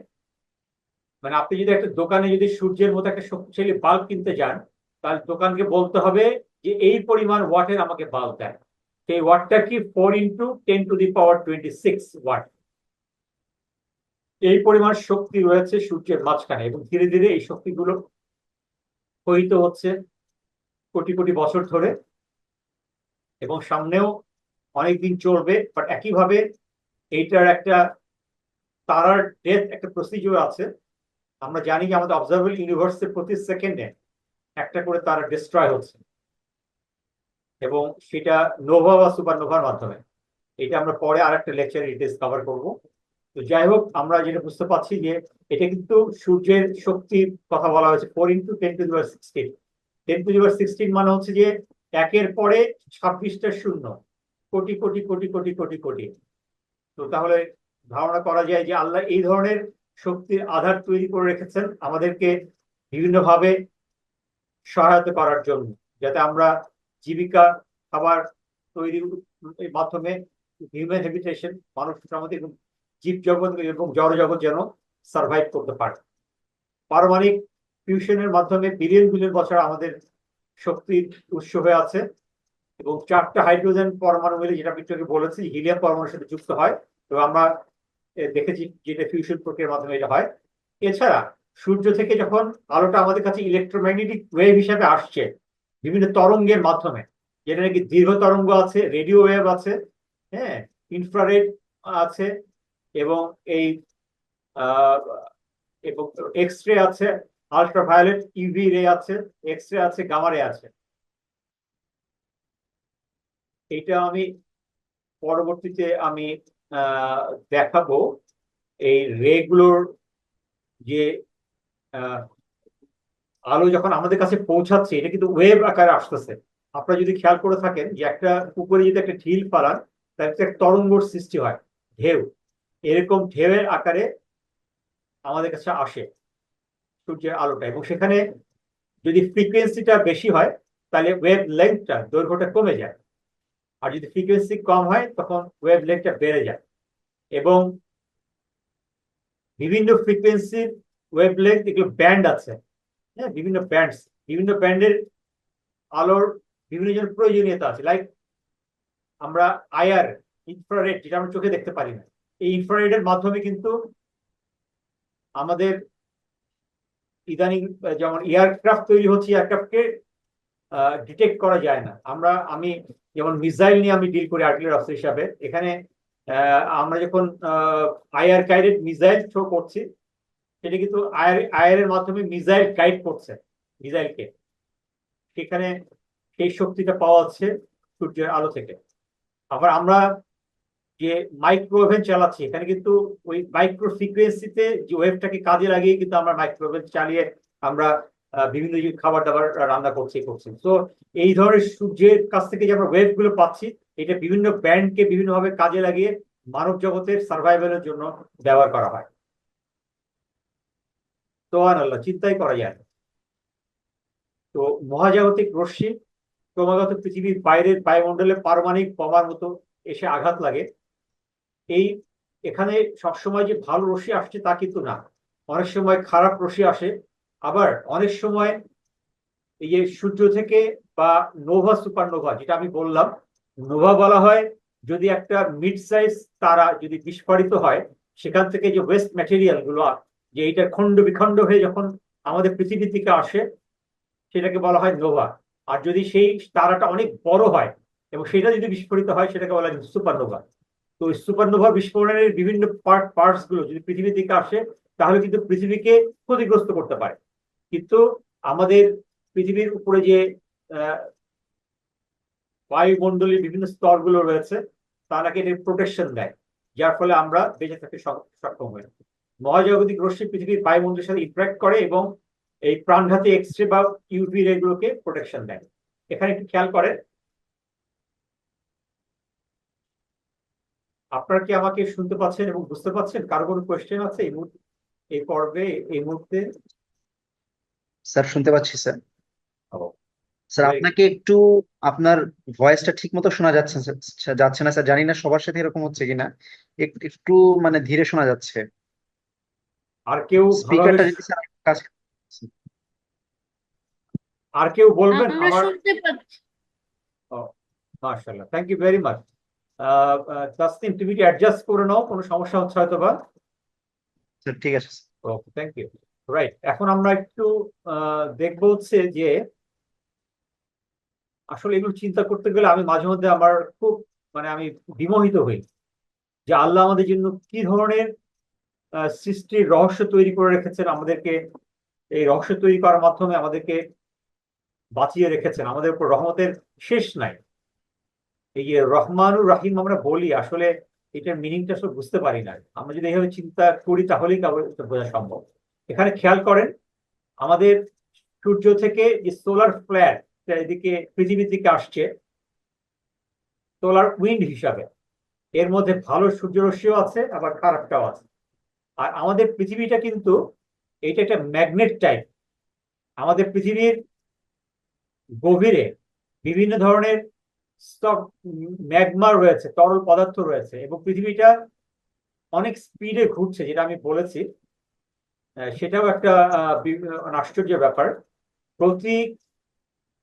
মানে আপনি যদি একটা দোকানে যদি সূর্যের মতো একটা শক্তিশালী বাল্ব কিনতে যান, তাহলে দোকানকে বলতে হবে যে এই পরিমাণ ওয়াটের আমাকে বাল্ব দেন। সেই ওয়াটটা কি 4 × 10 to the power 26 ওয়াট। এই পরিমাণ শক্তি রয়েছে সূর্যের মাঝখানে এবং ধীরে ধীরে এই শক্তিগুলো ক্ষয়িত হচ্ছে কোটি কোটি বছর ধরে এবং সামনেও অনেকদিন চলবে। বাট একইভাবে এইটার একটা তারার ডেথ একটা প্রসিডিউর আছে। আমরা জানি যে আমাদের অবজারভেবল ইউনিভার্সের প্রতি সেকেন্ডে একটা করে তারা ডিস্ট্রয় হচ্ছে এবং সেটা নোভা বা সুপারনোভার মাধ্যমে। এটা আমরা পরে আর একটা লেকচারে ডিটেলস কভার করব। তো যাই হোক, আমরা যেটা বুঝতে পারছি যে এটা কিন্তু সূর্যের শক্তির কথা বলা হয়েছে 4 × 10 to the power 16। 10 to the power 16 মানে হচ্ছে যে একের পরে 26টা শূন্য, কোটি কোটি কোটি কোটি কোটি কোটি। তো তাহলে ধারণা করা যায় যে আল্লাহ এই ধরনের শক্তির আধার তৈরি করে রেখেছেন আমাদেরকে বিভিন্নভাবে সহায়তা করার জন্য, যাতে আমরা জীবিকা, খাবার তৈরির মাধ্যমে হিউম্যান হ্যাবিটেশন, মানব সমাজে এবং জীব জগৎ এবং জড় জগৎ যেন সার্ভাইভ করতে পারে। পারমাণবিক ফিউশনের মাধ্যমে বিলিয়ন বিলিয়ন বছর আমাদের শক্তির উৎস হয়ে আছে এবং 4টা হাইড্রোজেন পরমাণু মিলে, যেটা বিট্টুকে বলেছি, হিলিয়াম পরমাণুর সাথে যুক্ত হয়। তো আমরা দেখেছি যেটা ফিউশন প্রক্রিয়ার মাধ্যমে এটা হয়। এছাড়া সূর্য থেকে যখন আলোটা আমাদের কাছে ইলেকট্রোম্যাগনেটিক ওয়েভ হিসাবে আসছে বিভিন্ন তরঙ্গের মাধ্যমে, যেটা নাকি দীর্ঘ তরঙ্গ আছে, রেডিও ওয়েভ আছে, হ্যাঁ, ইনফ্রারেড আছে এবং এই এবং এক্স রে আছে, আল্ট্রাভায়োলেট ইউভি রে আছে, এক্স রে আছে, গামা রে আছে। এটা আমি পরবর্তীতে আমি দেখাবো এই রে গুলোর যে আলো যখন আমাদের কাছে পৌঁছাচ্ছে এটা কিন্তু ওয়েভ আকারে আসতেছে। আপনারা যদি খেয়াল করে থাকেন যে একটা উপরে যদি একটা ঢিল পালান, তার একটা তরঙ্গর সৃষ্টি হয়, ঢেউ। এরকম ঢেউয়ের আকারে আমাদের কাছে আসে সূর্যের আলোটা এবং সেখানে যদি ফ্রিকোয়েন্সিটা বেশি হয় তাহলে ওয়েভ লেন্থটা, দৈর্ঘ্যটা কমে যায়, আর যদি ফ্রিকোয়েন্সি কম হয় তখন ওয়েভ লেন্থটা বেড়ে যায়। এবং বিভিন্ন ফ্রিকোয়েন্সির ওয়েভ লেন্থ, এগুলো ব্যান্ড আছে, হ্যাঁ, বিভিন্ন ব্যান্ডের আলোর বিভিন্ন জনের প্রয়োজনীয়তা আছে। লাইক আমরা আইআর, ইনফ্রারেড, যেটা আমরা চোখে দেখতে পারি না, এই ইনফ্রারেডের মাধ্যমে কিন্তু আমাদের ইদানিং যেমন এয়ারক্রাফট তৈরি হচ্ছে, এয়ারক্রাফটকে ডিটেক্ট করা যায় না। আমি যেমন মিসাইল নিয়ে আমি ডিল করি আর্টিলারি অফিসার হিসাবে, এখানে আমরা যখন আইআর গাইডেড মিসাইল থ্রো করছি, সেটা কিন্তু আইআর এর মাধ্যমে মিসাইল গাইড করছে মিসাইলকে, সেখানে সেই শক্তিটা পাওয়া যাচ্ছে সূর্যের আলো থেকে। আবার আমরা যে মাইক্রোওয়েভ চালাচ্ছি, এখানে কিন্তু ওই মাইক্রো ফ্রিকোয়েন্সিতে যে ওয়েভটাকে কাজে লাগিয়ে কিন্তু আমরা মাইক্রোওয়েভ চালিয়ে আমরা বিভিন্ন খাবার দাবার রান্না করছি। তো এই ধরনের সূর্যের কাছ থেকে যে আমরা ওয়েভ গুলো পাচ্ছি, এটা বিভিন্ন ব্যান্ডকে বিভিন্নভাবে কাজে লাগিয়ে মানব জগতের সার্ভাইভালের জন্য ব্যবহার করা হয়। তো আল্লাহ, চিন্তাই করা যায় না। তো মহাজাগতিক রশ্মি ক্রমাগত পৃথিবীর বাইরের বায়ুমণ্ডলে পারমাণবিক বোমার মতো এসে আঘাত লাগে। এখানে সবসময় যে ভালো রশ্মি আসছে তা কিন্তু না, অনেক সময় খারাপ রশ্মি আসে। আবার অনেক সময় এই যে সূর্য থেকে বা নোভা, সুপারনোভা, যেটা আমি বললাম, নোভা বলা হয় যদি একটা মিড সাইজ তারা যদি বিস্ফোরিত হয় সেখান থেকে যে ওয়েস্ট ম্যাটেরিয়াল গুলো, যে এইটা খণ্ড বিখণ্ড হয়ে যখন আমাদের পৃথিবীর দিকে আসে, সেটাকে বলা হয় নোভা। আর যদি সেই তারাটা অনেক বড় হয় এবং সেটা যদি বিস্ফোরিত হয়, সেটাকে বলা হয় সুপারনোভা। তো ওই সুপারনোভা বিস্ফোরণের বিভিন্ন পার্টস গুলো যদি পৃথিবীর দিকে আসে, তাহলে কিন্তু পৃথিবীকে ক্ষতিগ্রস্ত করতে পারে। কিন্তু আমাদের পৃথিবীর উপরে যে বায়ুমণ্ডলীয় বিভিন্ন স্তরগুলো রয়েছে, তা নাকি এর প্রোটেকশন দেয়, যার ফলে আমরা বেঁচে থাকতে সক্ষম হই। মহাজাগতিক রশ্মি পৃথিবীর বায়ুমণ্ডলের সাথে ইন্টারাক্ট করে এবং এই প্রাণঘাতী এক্সরে বা ইউভি রে গুলোকে প্রোটেকশন দেয়। এখানে একটু খেয়াল করেন। আপনারা কি আমাকে শুনতে পাচ্ছেন এবং বুঝতে পাচ্ছেন? কারো কোনো কোয়েশ্চেন আছে এই মুহূর্তে, এই পর্বে, এই মুহূর্তে? স্যার শুনতে পাচ্ছি স্যার। Sir Very good. আপনাকে একটু আপনার ভয়েসটা ঠিক মতো শোনা যাচ্ছে যাচ্ছে না স্যার, জানি না সবার সাথে এরকম হচ্ছে কিনা। একটু মানে ধীরে শোনা যাচ্ছে। আর কেউ ভালোভাবে, স্পিকারটা যদি স্যার কাছে। আর কেউ বলবেন আমরা আমার? শুনতে পাচ্ছি। মাশাআল্লাহ, thank you very much. Tasnim, তুমি কি অ্যাডজাস্ট করে নাও, কোনো সমস্যা হচ্ছে হয়তো বা। স্যার ঠিক আছে sir. Okay, thank you. Right, এখন আমরা একটু দেখবো হচ্ছে যে আসলে এগুলো চিন্তা করতে গেলে আমি মাঝে মধ্যে আমার খুব মানে আমি বিমোহিত হই যে আল্লাহ আমাদের জন্য কি ধরনের সৃষ্টির রহস্য তৈরি করে রেখেছেন আমাদেরকে। এই রহস্য তৈরি করার মাধ্যমে আমাদেরকে বাঁচিয়ে রেখেছেন, আমাদের উপর রহমতের শেষ নাই। এই যে রহমানুর রাহিম আমরা বলি, আসলে এটার মিনিংটা আসলে বুঝতে পারি না। আমরা যদি এইভাবে চিন্তা করি তাহলেই কেবল এটা বোঝা সম্ভব। এখানে খেয়াল করেন, আমাদের সূর্য থেকে যে সোলার ফ্ল্যার এদিকে পৃথিবীর দিকে আসছে সোলার উইন্ড হিসাবে, এর মধ্যে ভালো সূর্যরশ্মিও আছে, আবার খারাপটাও আছে। আর আমাদের পৃথিবীটা কিন্তু এটা একটা ম্যাগনেট টাইপ। আমাদের পৃথিবীর গভীরে বিভিন্ন ধরনের ম্যাগমা রয়েছে, তরল পদার্থ রয়েছে, এবং পৃথিবীটা অনেক স্পিডে ঘুরছে, যেটা আমি বলেছি। সেটাও একটা আশ্চর্যের ব্যাপার। প্রতি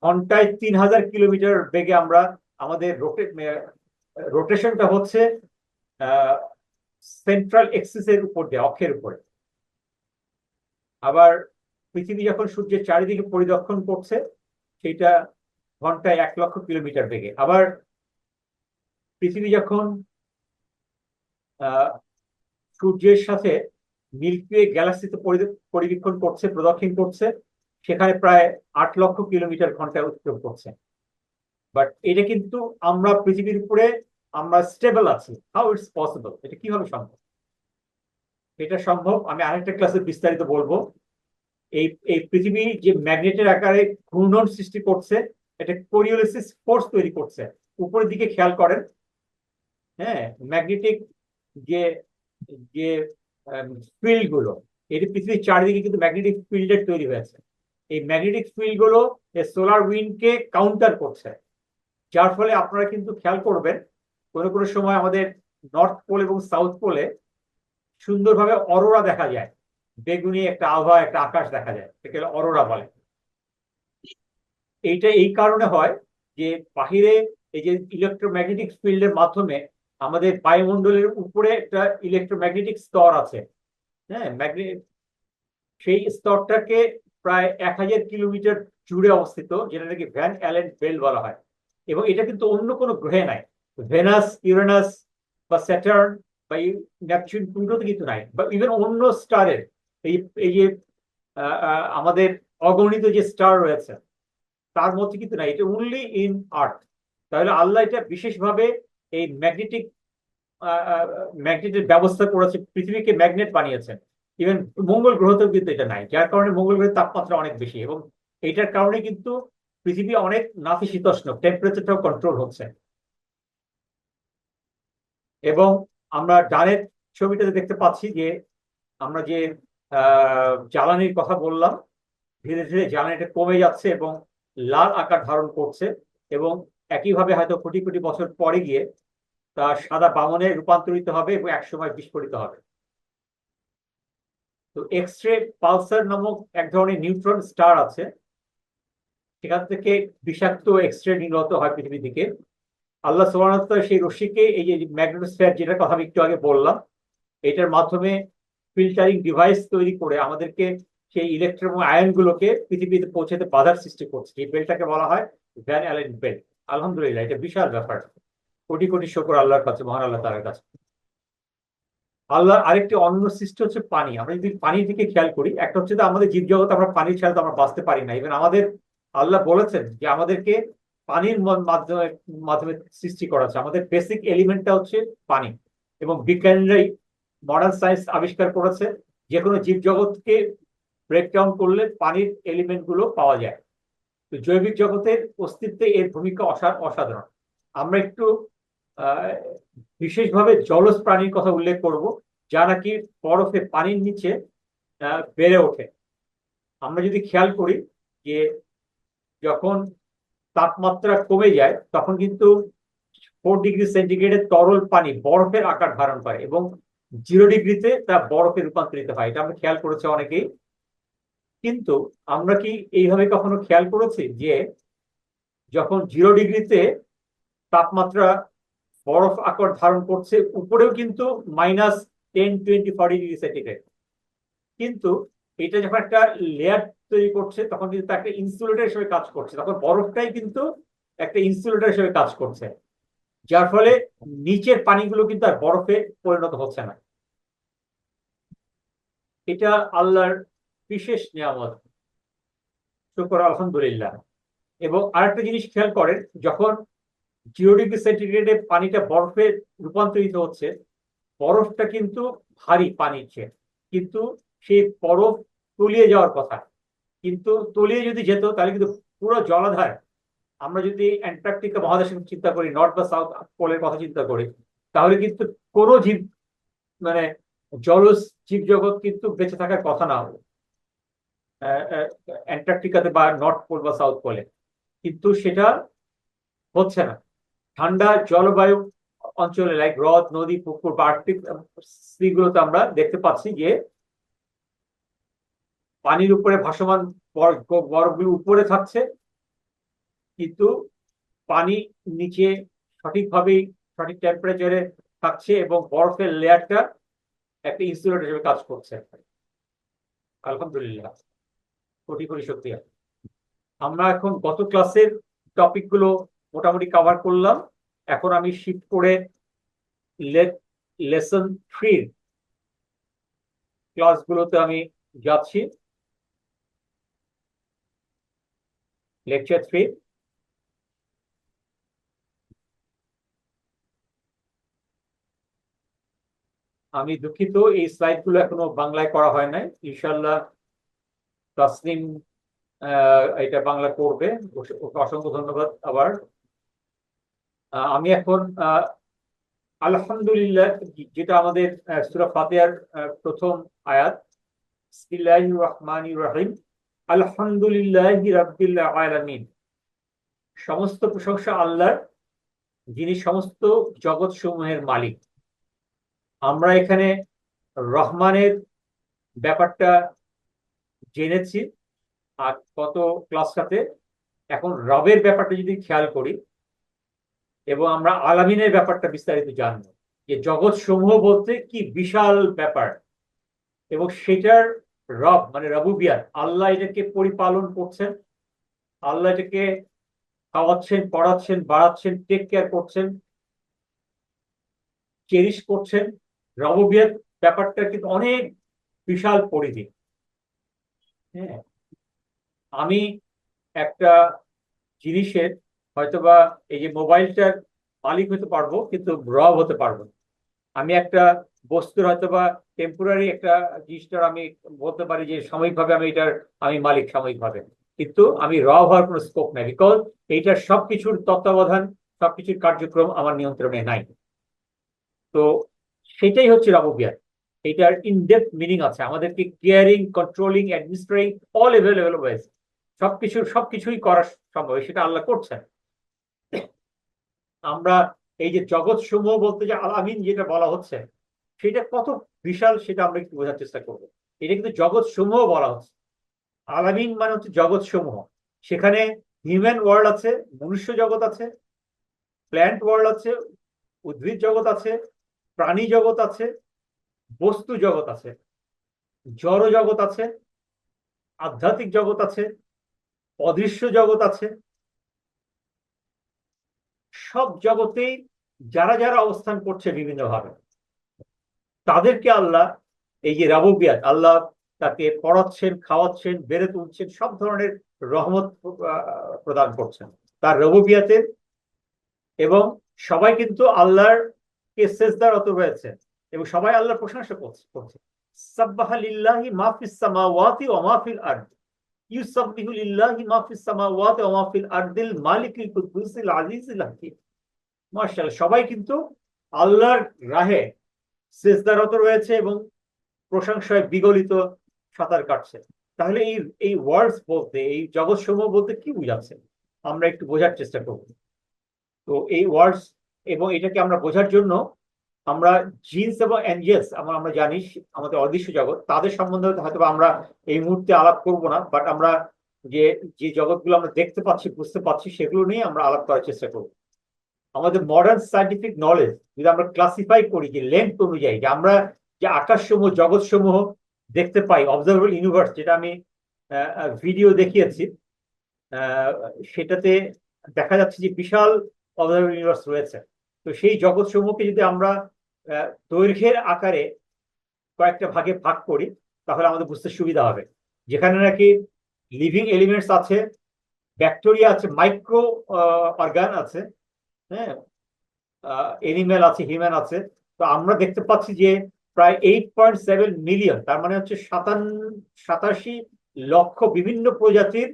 ঘন্টায় 3000 কিলোমিটার বেগে আমরা আমাদের রোটেশনটা হচ্ছে সেন্ট্রাল এক্সিসের উপর দিয়ে, অক্ষের উপরে। আবার পৃথিবী যখন সূর্যের চারিদিকে পরিদর্শন করছে, সেটা ঘন্টায় 1 লক্ষ কিলোমিটার বেগে। আবার পৃথিবী যখন সূর্যের সাথে মিল্কি ওয়ে গ্যালাক্সিতে পরিবীক্ষণ করছে, প্রদক্ষিণ করছে, সেখানে প্রায় 8 লক্ষ কিলোমিটার ঘন্টায় অতিক্রম করছে। বাট এটা কিন্তু আমরা পৃথিবীর উপরে আমরা স্টেবল আছি। How it's possible? এটা কিভাবে সম্ভব? এটা সম্ভব, আমি আরেকটা ক্লাসে বিস্তারিত বলবো। এই এই পৃথিবী যে ম্যাগনেটের আকারে ঘূর্ণন সৃষ্টি করছে, এটা কোরিওলিসিস ফোর্স তৈরি করছে। উপরের দিকে খেয়াল করেন, হ্যাঁ, ম্যাগনেটিক যে যে ফিল্ড গুলো, এটি পৃথিবীর চারিদিকে কিন্তু ম্যাগনেটিক ফিল্ডের তৈরি হয়েছে। এই ম্যাগনেটিক ফিল্ড গুলো সোলার উইন্ডকে কাউন্টার করছে, যার ফলে আপনারা কিন্তু খেয়াল করবেন কোনো কোনো সময় আমাদের নর্থ পোল এবং সাউথ পোলে সুন্দরভাবে অরোরা দেখা যায়। বেগুনি একটা আভা, একটা আকাশ দেখা যায়, একে অরোরা বলে। এইটা এই কারণে হয় যে বাহিরে এই যে ইলেকট্রোম্যাগনেটিক ফিল্ডের মাধ্যমে আমাদের বায়ুমণ্ডলের উপরে একটা ইলেকট্রোম্যাগনেটিক স্তর আছে। হ্যাঁ, সেই স্তরটাকে প্রায় 1000 কিলোমিটার জুড়ে অবস্থিত, যেটা নাকি ভ্যান অ্যালেন বেল্ট বলা হয়। এবং এটা কিন্তু অন্য কোনো গ্রহে নাই। ভেনাস, ইউরেনাস বা স্যাটার্ন বা নেপচুন, প্লুটোতে কিন্তু নাই, বা ইভেন অন্য স্টারের এই এই যে আমাদের অগণিত যে স্টার রয়েছে তার মধ্যে কিন্তু নাই। এটা অনলি ইন আর্থ। তাহলে আল্লাহ এটা বিশেষভাবে এই ম্যাগনেটের ব্যবস্থা করেছে, পৃথিবীকে ম্যাগনেট বানিয়েছেন। ইভেন মঙ্গল গ্রহতেও কিন্তু এটা নাই, যার কারণে মঙ্গল গ্রহের তাপমাত্রা অনেক বেশি, এবং এটার কারণে কিন্তু পৃথিবী অনেক নাতিশীতোষ্ণ, টেম্পারেচারটাও কন্ট্রোল হচ্ছে। এবং আমরা ডানের ছবিটাতে দেখতে পাচ্ছি যে আমরা যে জ্বালানির কথা বললাম, ধীরে ধীরে জ্বালানিটা কমে যাচ্ছে এবং লাল আকার ধারণ করছে, এবং একইভাবে হয়তো কোটি কোটি বছর পরে গিয়ে তা সাদা বামনে রূপান্তরিত হবে এবং একসময় বিস্ফোরিত হবে। তো এক্স রে পালসার নামক এক ধরনের নিউট্রন স্টার আছে, সেখান থেকে বিষাক্ত এক্স রে নির্গত হয় পৃথিবীর দিকে। আল্লাহ সুবহানাহু ওয়া তাআলা সেই রশ্মিকে, এই যে ম্যাগনেটোস্ফিয়ার যেটা কথা আমি একটু আগে বললাম, এটার মাধ্যমে ফিল্টারিং ডিভাইস তৈরি করে আমাদেরকে সেই ইলেকট্রন এবং আয়ন গুলোকে পৃথিবীতে পৌঁছাতে বাধার সৃষ্টি করছে। এই বেলটাকে বলা হয় ভ্যান অ্যালেন বেল। আলহামদুলিল্লাহ, এটা বিশাল ব্যাপার। কোটি কোটি শুকর আল্লাহর কাছে, মহান আল্লাহ তাআলার কাছে। আল্লাহর আরেকটি অনন্য সৃষ্টি হচ্ছে পানি। আমরা যদি পানির দিকে খেয়াল করি, একটা হচ্ছে যে আমাদের জীবজগৎ, আমরা পানি ছাড়া তো আমরা বাঁচতে পারি না। ইভেন আমাদের আল্লাহ বলেছেন যে আমাদেরকে পানির মাধ্যমে মাধ্যমে সৃষ্টি করা আছে। আমাদের বেসিক এলিমেন্টটা হচ্ছে পানি। এবং বিজ্ঞানীরাই, মডার্ন সায়েন্স আবিষ্কার করেছে যে কোনো জীবজগৎকে ব্রেকডাউন করলে পানির এলিমেন্ট গুলো পাওয়া যায়। তো জৈবিক জগতের অস্তিত্বে এর ভূমিকা অসাধারণ। আমরা একটু আহ বিশেষভাবে জলজ প্রাণীর কথা উল্লেখ করব, যা নাকি বরফে, পানির নিচে বেড়ে ওঠে। আমরা যদি খেয়াল করি যে যখন তাপমাত্রা কমে যায়, তখন কিন্তু 4 ডিগ্রি সেন্টিগ্রেডের তরল পানি বরফের আকার ধারণ করে এবং 0 ডিগ্রিতে তা বরফে রূপান্তরিত হয়। এটা আমরা খেয়াল করেছি অনেকেই। কিন্তু আমরা কি এইভাবে কখনো খেয়াল করেছি যে যখন 0 ডিগ্রিতে তাপমাত্রা বরফ আকার ধারণ করছে, উপরেও কিন্তু -10, 20, 40 ডিগ্রি সেন্টিগ্রেড, কিন্তু এটা যখন একটা লেয়ার তৈরি করছে তখন কিন্তু তা একটা ইনসুলেটর হিসেবে কাজ করছে। তখন বরফটাই কিন্তু একটা ইনসুলেটর হিসেবে কাজ করছে, যার ফলে নিচের পানিগুলো কিন্তু আর বরফে পরিণত হচ্ছে না। এটা আল্লাহর বিশেষ নিয়ামত, শুকর আলহামদুলিল্লাহ। এবং আরেকটা জিনিস খেয়াল করেন, যখন 0 ডিগ্রি সেন্টিগ্রেডে পানিটা বরফে রূপান্তরিত হচ্ছে, বরফটা কিন্তু ভারী পানির চেয়ে, কিন্তু সেই বরফ তলিয়ে যাওয়ার কথা। কিন্তু তলিয়ে যদি যেত তাহলে কিন্তু পুরো জলাধার, আমরা যদি অ্যান্টার্কটিকা মহাদেশের চিন্তা করি, নর্থ বা সাউথ পোলের কথা চিন্তা করি, তাহলে কিন্তু কোনো জীব, মানে জলজ জীবজগৎ কিন্তু বেঁচে থাকার কথা না হবে অ্যান্টার্কটিকাতে বা নর্থ পোল বা সাউথ পোলে। কিন্তু সেটা হচ্ছে না। ঠান্ডা জলবায়ু অঞ্চলে, লাইক হ্রদ, নদী, পুকুর বা আর্কটিক সিগুলোতে আমরা দেখতে পাচ্ছি যে পানির উপরে ভাসমান বরফগুলো উপরে থাকছে, কিন্তু পানি নিচে সঠিকভাবেই সঠিক টেম্পারেচারে থাকছে এবং বরফের লেয়ারটা একটা ইনসুলেটর হিসেবে কাজ করছে। আলহামদুলিল্লাহ, কোটি কোটি শক্তি। আমরা এখন গত ক্লাসের টপিক গুলো মোটামুটি কভার করলাম। এখন আমি শিফট করে লেসন 3 ক্লাসগুলোতে আমি যাচ্ছি। লেকচার 3। আমি দুঃখিত, এই স্লাইড গুলো এখনো বাংলায় করা হয় নাই। ইনশাল্লাহ তাসনিম এটা বাংলা করবে। ওকে অসংখ্য ধন্যবাদ। আবার আমি এখন আলহামদুলিল্লাহ, যেটা আমাদের সূরা ফাতিহার প্রথম আয়াত, বিসমিল্লাহির রহমানির রহিম, আলহামদুলিল্লাহি রাব্বিল আলামিন। সমস্ত প্রশংসা আল্লাহর, যিনি সমস্ত জগৎ সমূহের মালিক। আমরা এখানে রহমানের ব্যাপারটা জেনেছি আর কত ক্লাসটাতে। এখন রবের ব্যাপারটা যদি খেয়াল করি এবং আমরা আলামিনের ব্যাপারটা বিস্তারিত জানবো, যে জগৎ সমূহ বলতে কি বিশাল ব্যাপার, এবং সেটার রব মানে রবুবিয়াত, আল্লাহ এটাকে পরিপালন করছেন, আল্লাহ এটাকে খাওয়াচ্ছেন, পড়াচ্ছেন, বাড়াচ্ছেন, টেক কেয়ার করছেন, চেরিশ করছেন। রবুবিয়াত ব্যাপারটা কিন্তু অনেক বিশাল পরিধি। হ্যাঁ, আমি একটা জিনিসের হয়তোবা এই যে মোবাইলটার মালিক হতে পারবো, কিন্তু রব হতে পারবো না। আমি একটা বস্তুর হয়তোবা টেম্পোরারি একটা জিনিসটার আমি বলতে পারি যে সাময়িকভাবে আমি এটার আমি মালিক সাময়িকভাবে, কিন্তু আমি রব হওয়ার কোনো স্কোপ নাই, বিকজ এইটার সবকিছুর তত্ত্বাবধান, সবকিছুর কার্যক্রম আমার নিয়ন্ত্রণে নাই। তো সেটাই হচ্ছে রববিয়াত। এটার ইনডেপথ মিনিং আছে, আমাদেরকে caring, controlling, administrating all available ways, সবকিছুই করা সম্ভব, সেটা আল্লাহ করছেন। আমরা এই যে জগৎ সমূহ বলতে যে আলামিন যেটা বলা হচ্ছে, সেটা কত বিশাল সেটা আমরা একটু বোঝার চেষ্টা করবো। এটা কিন্তু জগৎ সমূহ বলা হচ্ছে। আলামিন মানে হচ্ছে জগৎ সমূহ। সেখানে হিউম্যান ওয়ার্ল্ড আছে, মনুষ্য জগৎ আছে, প্ল্যান্ট ওয়ার্ল্ড আছে, উদ্ভিদ জগৎ আছে, প্রাণী জগৎ আছে, বস্তু জগৎ আছে, জড় জগৎ আছে, আধ্যাত্মিক জগৎ আছে, অদৃশ্য জগৎ আছে। সব জগতেই যারা যারা অবস্থান করছে বিভিন্নভাবে, তাদেরকে আল্লাহ এই যে রাবুবিয়াত, আল্লাহ তাকে পড়াচ্ছেন, খাওয়াচ্ছেন, বেড়ে তুলছেন, সব ধরনের রহমত প্রদান করছেন তার রবুবিয়াতের। এবং সবাই কিন্তু আল্লাহর কে সেজদারত রয়েছে এবং সবাই আল্লাহর প্রশংসা করছে। সাব্বাহা লিল্লাহি মা ফিস সামাওয়াতি ওয়া মা ফিল আরদ, ইউসাব্বিহু লিল্লাহি মা ফিস সামাওয়াতি ওয়া মা ফিল আরদিল মালিকিল কুদ্দুসিল আজিজিল হাকীম। মাশাআল্লাহ, সবাই কিন্তু আল্লাহর রাহে সেজদারত রয়েছে এবং প্রশংসায় বিগলিত সাঁতার কাটছে। তাহলে এই ওয়ার্ডস বলতে, এই জগৎসমূহ বলতে কি বুঝাচ্ছে, আমরা একটু বোঝার চেষ্টা করব। তো এই ওয়ার্ডস এবং এটাকে আমরা বোঝার জন্য আমরা জিনস এবং অ্যাঞ্জেলস আমরা জানি আমাদের অদৃশ্য জগৎ, তাদের সম্বন্ধে হয়তো আমরা এই মুহূর্তে আলাপ করব না, বাট আমরা যে যে জগৎগুলো আমরা দেখতে পাচ্ছি, বুঝতে পারছি, সেগুলো নিয়ে আমরা আলাপ করার চেষ্টা করব। আমাদের মডার্ন সায়েন্টিফিক নলেজ যদি আমরা ক্লাসিফাই করি যে লেন্থ অনুযায়ী, যে আমরা যে আকাশসমূহ, জগৎসমূহ দেখতে পাই, অবজারভেবল ইউনিভার্স, যেটা আমি ভিডিও দেখিয়েছি, সেটাতে দেখা যাচ্ছে যে বিশাল অবজারভেবল ইউনিভার্স রয়েছে। তো সেই জগৎসমূহকে যদি আমরা দৈর্ঘ্যের আকারে কয়েকটা ভাগে ভাগ করি, তাহলে আমাদের বুঝতে সুবিধা হবে। যেখানে নাকি লিভিং এলিমেন্টস আছে, ব্যাকটেরিয়া আছে, মাইক্রো অর্গান আছে, হ্যাঁ, এনিম্যাল আছে, হিউম্যান আছে। তো আমরা দেখতে পাচ্ছি যে প্রায় 8.7 মিলিয়ন, তার মানে হচ্ছে 87 লক্ষ বিভিন্ন প্রজাতির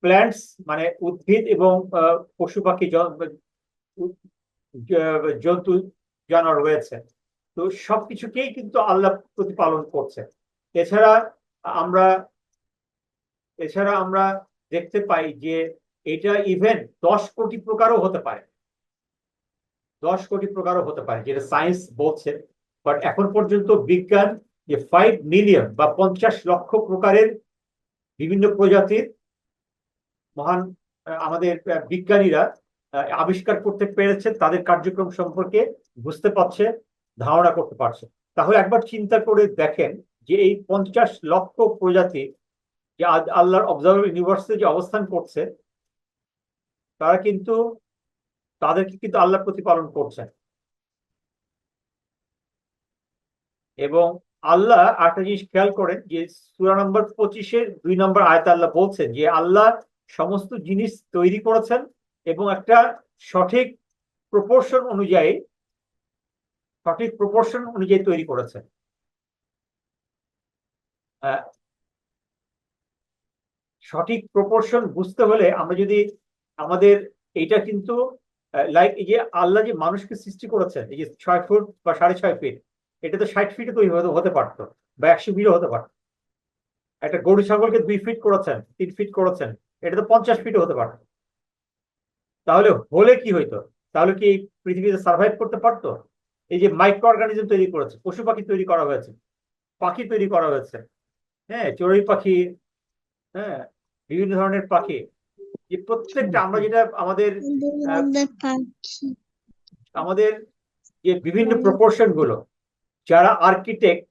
প্ল্যান্টস, মানে উদ্ভিদ এবং পশু পাখি, জন্তু জানোয়ার রয়েছে। তো সবকিছুকেই কিন্তু আল্লাহ প্রতিপালন করছে। এছাড়া আমরা এছাড়া আমরা দেখতে পাই যে এটা ইভেন 10 কোটি প্রকারও হতে পারে, 10 কোটি প্রকারও হতে পারে, যেটা সায়েন্স বলছে। বাট এখন পর্যন্ত বিজ্ঞান যে 5 মিলিয়ন বা 50 লক্ষ প্রকারের বিভিন্ন প্রজাতির মহান আমাদের বিজ্ঞানীরা আবিষ্কার করতে পেরেছে, তাদের কার্যক্রম সম্পর্কে বুঝতে পারছে, ধারণা করতে পারছে। তাহলে একবার চিন্তা করে দেখেন যে এই 50 লক্ষ প্রজাতি যে আল্লাহর অবজারভেবল ইউনিভার্সে যে অবস্থান করছে, তারা কিন্তু তাদেরকে কিন্তু আল্লাহ প্রতিপালন করছেন। এবং আল্লাহ একটা জিনিস খেয়াল করেন যে সূরা নম্বর 25-এর 2 নম্বর আয়াতে আল্লাহ বলছেন যে আল্লাহ সমস্ত জিনিস তৈরি করেছেন এবং একটা সঠিক প্রপোর্শন অনুযায়ী তৈরি করেছেন। সঠিক প্রপোর্শন বুঝতে হলে আমরা যদি আমাদের এইটা কিন্তু লাইক এই যে আল্লাহ যে মানুষকে সৃষ্টি করেছেন, এই যে 6 ফুট বা 6.5 ফিট, এটা তো 60 ফিটে তৈরি হতে পারতো বা 100 ফিটও হতে পারতো। একটা গরু ছাগলকে 2 ফিট করেছেন, 3 ফিট করেছেন, এটা তো 50 ফিটও হতে পারতো। তাহলে হলে কি হইতো? তাহলে কি এই পৃথিবীতে সার্ভাইভ করতে পারতো? এই যে মাইক্রো অর্গানিজম তৈরি করেছে, পশু পাখি তৈরি করা হয়েছে, পাখি তৈরি করা হয়েছে, হ্যাঁ, চড়ুই পাখি, হ্যাঁ, বিভিন্ন ধরনের পাখি, যে প্রত্যেকটা আমরা যেটা আমাদের যে বিভিন্ন প্রপোর্শন গুলো, যারা আর্কিটেক্ট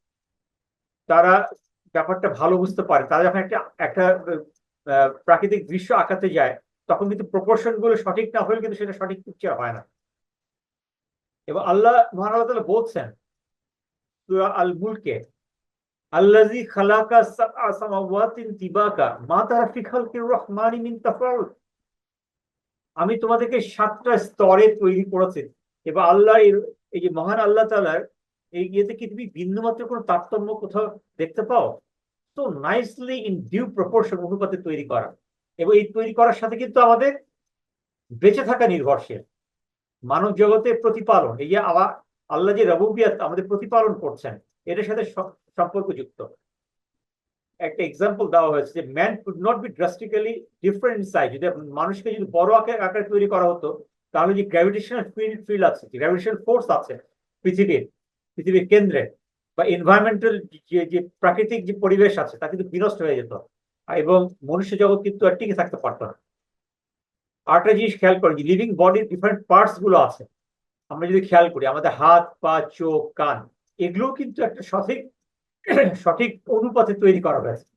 তারা ব্যাপারটা ভালো বুঝতে পারে। তারা যখন একটা একটা প্রাকৃতিক দৃশ্য আঁকাতে যায়, তখন কিন্তু প্রপোর্শন গুলো সঠিক না হলে কিন্তু সেটা সঠিক পিকচার হয় না। এবং মহান আল্লাহ তাআলা বলছেন সূরা আল মুলকে, আল্লাযী খালাকা সাবআ সামাওয়াতিন তিবাকা মা তারা ফি খালকির রহমানি মিন তাফাউত। আমি তোমাদেরকে 7টা স্তরে তৈরি করেছি। এবং আল্লাহ এই যে মহান আল্লাহ তাআলার এই ইয়েতে কি তুমি বিন্দুমাত্র কোনো তারতম্য কোথাও দেখতে পাও? তো নাইসলি ইন ডিউ প্রপোর্শন অনুপাতে তৈরি করা। এবং এই তৈরি করার সাথে কিন্তু আমাদের বেঁচে থাকা নির্ভরশীল, মানব জগতের প্রতিপালন, এই যে আল্লাহ যে রবুবিয়াত আমাদের প্রতিপালন করছেন, এটার সাথে সম্পর্কযুক্ত। একটা এক্সাম্পল দেওয়া হয়েছে যে man could not be drastically different in size. যদি মানুষকে যদি বড় আকারে তৈরি করা হতো, তাহলে যে গ্র্যাভিটেশনাল ফিল্ড আছে, গ্র্যাভিটেশনাল ফোর্স আছে পৃথিবীর কেন্দ্রে, বা এনভায়রনমেন্টাল যে প্রাকৃতিক যে পরিবেশ আছে, তা কিন্তু বিনষ্ট হয়ে যেত এবং মনুষ্য জগৎ কিন্তু আর টিকে থাকতে পারতো না। আরেকটা জিনিস খেয়াল করি যে লিভিং বডির ডিফারেন্ট পার্টস গুলো আছে, আমরা যদি খেয়াল করি আমাদের হাত, পা, চোখ, কান, এগুলো কিন্তু একটা সঠিক সঠিক অনুপাতে তৈরি করা হয়েছে।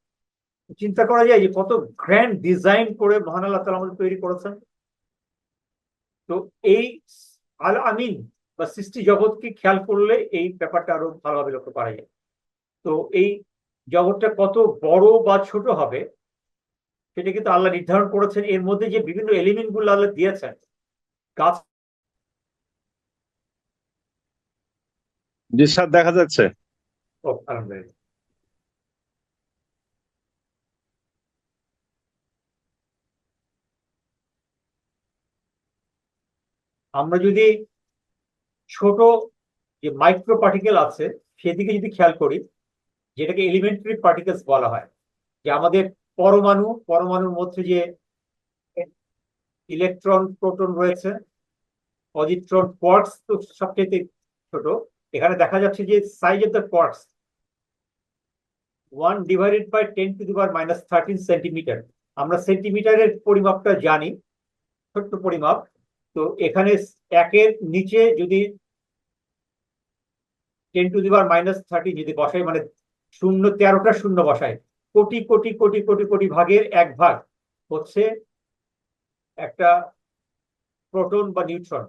চিন্তা করা যায় যে কত গ্র্যান্ড ডিজাইন করে মহান আল্লাহ তাআলা আমাদের তৈরি করেছেন। তো এই আল আমিন বা সৃষ্টি জগৎকে খেয়াল করলে এই ব্যাপারটা আরো ভালোভাবে লক্ষ্য করা যায়। তো এই জগৎটা কত বড় বা ছোট হবে সেটা কিন্তু আল্লাহ নির্ধারণ করেছেন। এর মধ্যে যে বিভিন্ন এলিমেন্ট গুলো আল্লাহ দিয়েছেন, গাছ। জি স্যার, দেখা যাচ্ছে। ও, আলহামদুলিল্লাহ। আমরা যদি ছোট যে মাইক্রো পার্টিকেল আছে সেদিকে যদি খেয়াল করি, যেটাকে এলিমেন্টারি পার্টিকেলস বলা হয়, যে আমাদের পরমাণুর মধ্যে যে ইলেকট্রন প্রোটন রয়েছে, পজিট্রন কোয়ার্কস তো সবচেয়ে ছোট। এখানে দেখা যাচ্ছে যে size of the quarks 1/10⁻13 centimetre. আমরা সেন্টিমিটারের পরিমাপটা জানি, ছোট্ট পরিমাপ। তো এখানে একের নিচে যদি 10⁻13 যদি বসাই, মানে 13টা শূন্য বসাই, কোটি কোটি কোটি কোটি কোটি ভাগের এক ভাগ হচ্ছে একটা প্রোটন বা নিউট্রন,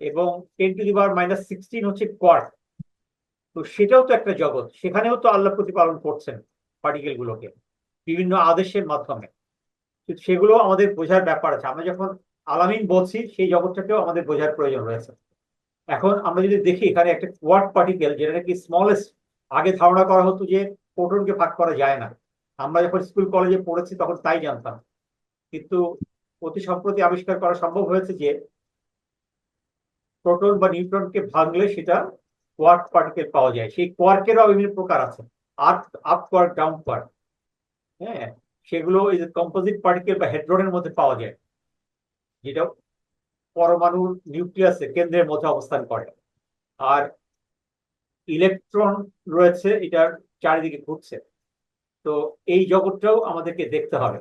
এবং 10⁻16 হচ্ছে কোয়ার্ক। তো সেটাও তো একটা জগৎ, সেখানেও তো আল্লাহ প্রতিপালন করছেন পার্টিকেল গুলোকে বিভিন্ন আদেশের মাধ্যমে। সেগুলো আমাদের বোঝার ব্যাপার আছে। আমরা যখন আলামিন বলছি, সেই জগৎটাকেও আমাদের বোঝার প্রয়োজন রয়েছে। এখন আমরা যদি দেখি এখানে একটা কোয়ার্ক পার্টিকেল, যেটা নাকি স্মলেস্ট, আগে ধারণা করা হতো যে প্রোটনকে ভাগ করা যায় না। আমরা যখন স্কুল কলেজে পড়েছি তখন তাই জানতাম, কিন্তু অতি সম্প্রতি আবিষ্কার করা সম্ভব হয়েছে যে প্রোটন বা নিউট্রনকে ভাঙলে সেটা কোয়ার্ক পার্টিকেল পাওয়া যায়। সেই কোয়ার্কেরও বিভিন্ন প্রকার আছে, আপ কোয়ার্ক, ডাউন কোয়ার্ক। হ্যাঁ, সেগুলো এই যে কম্পোজিট পার্টিকেল বা হেড্রনের মধ্যে পাওয়া যায়, যেটা পরমাণুর নিউক্লিয়াসে কেন্দ্রের মধ্যে অবস্থান করে। আর ইলেকট্রন রয়েছে এটার চারিদিকে ঘুরছে। তো এই জগৎটাও আমাদেরকে দেখতে হবে।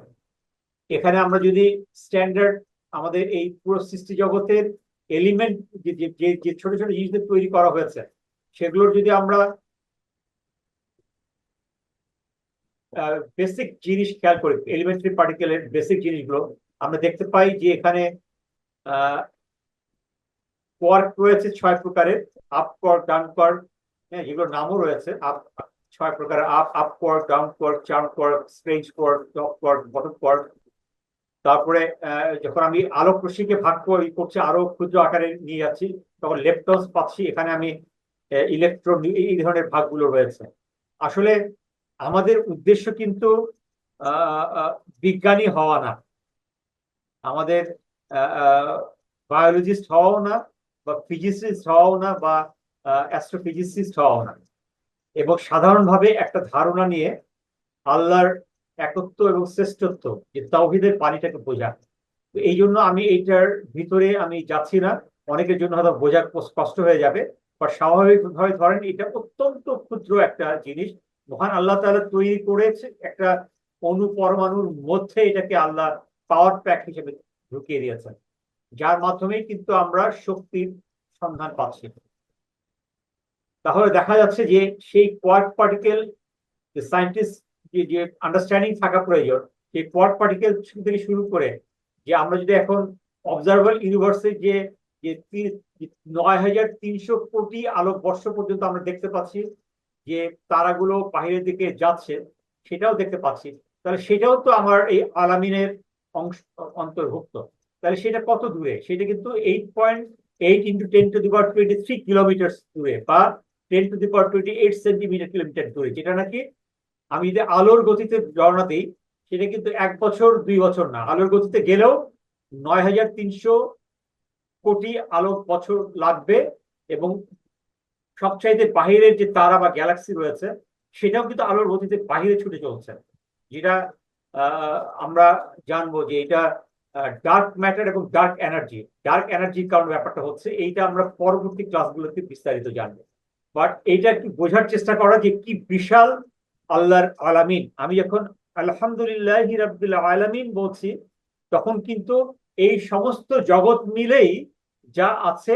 এখানে আমরা যদি স্ট্যান্ডার্ড আমাদের এই পুরো সৃষ্টি জগতের এলিমেন্ট যে যে যে ছোট ছোট জিনিসদের তৈরি করা হয়েছে, সেগুলোর যদি আমরা বেসিক জিনিস খেয়াল করি, এলিমেন্টারি পার্টিকেলের বেসিক জিনিসগুলো, আমরা দেখতে পাই যে এখানে কোয়ার্ক রয়েছে 6 প্রকারের, আপ কোয়ার্ক, ডাউন কোয়ার্ক। হ্যাঁ, যেগুলোর নামও রয়েছে, 6 প্রকারের, up quark, down quark, charm quark, strange quark, top quark, bottom quark. তারপরে যখন আমি আলোক রশ্মিকে ভাগ করছি, আরো ক্ষুদ্র আকারে নিয়ে যাচ্ছি, তখন লেপটনস পাচ্ছি। এখানে আমি ইলেকট্রন, এই ধরনের ভাগগুলো রয়েছে। আসলে আমাদের উদ্দেশ্য কিন্তু বিজ্ঞানী হওয়া না, আমাদের বায়োলজিস্ট হওয়াও না, বা ফিজিসিস্ট হওয়াও না, বা অ্যাস্ট্রোফিজিসিস্ট হওয়াও না, এবং সাধারণভাবে একটা ধারণা নিয়ে আল্লাহর একত্ব এবং শ্রেষ্ঠত্ব, যে তাওহীদের পানিটাকে বোঝা। তো এই জন্য আমি এইটার ভিতরে আমি যাচ্ছি না। অনেকের জন্য হয়তো বোঝা কষ্ট হয়ে যাবে, বা স্বাভাবিকভাবে ধরেন এটা অত্যন্ত ক্ষুদ্র একটা জিনিস। মহান আল্লাহ তাআলা তৈরি করেছে একটা অণু পরমাণুর মধ্যে, এটাকে আল্লাহ পাওয়ার প্যাক হিসেবে ঢুকিয়ে দিয়েছেন, যার মাধ্যমেই কিন্তু আমরা শক্তির সন্ধান পাচ্ছি। তাহলে দেখা যাচ্ছে যে সেই কোয়ার্ক পার্টিকেল, যে সায়েন্টিস্ট যে আন্ডারস্ট্যান্ডিং থাকা প্রয়োজন, সেই কোয়ার্ক পার্টিকেল থেকে শুরু করে, যে আমরা যদি এখন অবজারভার ইউনিভার্সে যে 9,300 কোটি আলোক বর্ষ পর্যন্ত আমরা দেখতে পাচ্ছি যে তারাগুলো বাহিরের দিকে যাচ্ছে, সেটাও দেখতে পাচ্ছি। তাহলে সেটাও তো আমার এই আলামিনের অংশ, অন্তর্ভুক্ত। তাহলে সেটা কত দূরে? সেটা কিন্তু 8.8 × 10⁻23 কিলোমিটার দূরে, বা 10⁻28 সেন্টিমিটার দূরে, যেটা নাকি আমি যদি আলোর গতিতে রওনা দিই, সেটা কিন্তু 1 বছর 2 বছর না, আলোর গতিতে গেলেও 9,300 কোটি আলোক বছর লাগবে। এবং সবচাইতে বাহিরের যে তারা বা গ্যালাক্সি রয়েছে, সেটাও কিন্তু আলোর গতিতে বাহিরে ছুটে চলছে, যেটা আমরা জানবো যে এটা ডার্ক ম্যাটার এবং ডার্ক এনার্জির কারণ ব্যাপারটা হচ্ছে এইটা আমরা পরবর্তী ক্লাসগুলোতে বিস্তারিত জানবো। বাট এইটা একটু বোঝার চেষ্টা করা যে কি বিশাল আল্লাহর আলামিন। আমি যখন আলহামদুলিল্লাহি রাব্বিল আলামিন বলছি, তখন কিন্তু এই সমস্ত জগৎ মিলেই যা আছে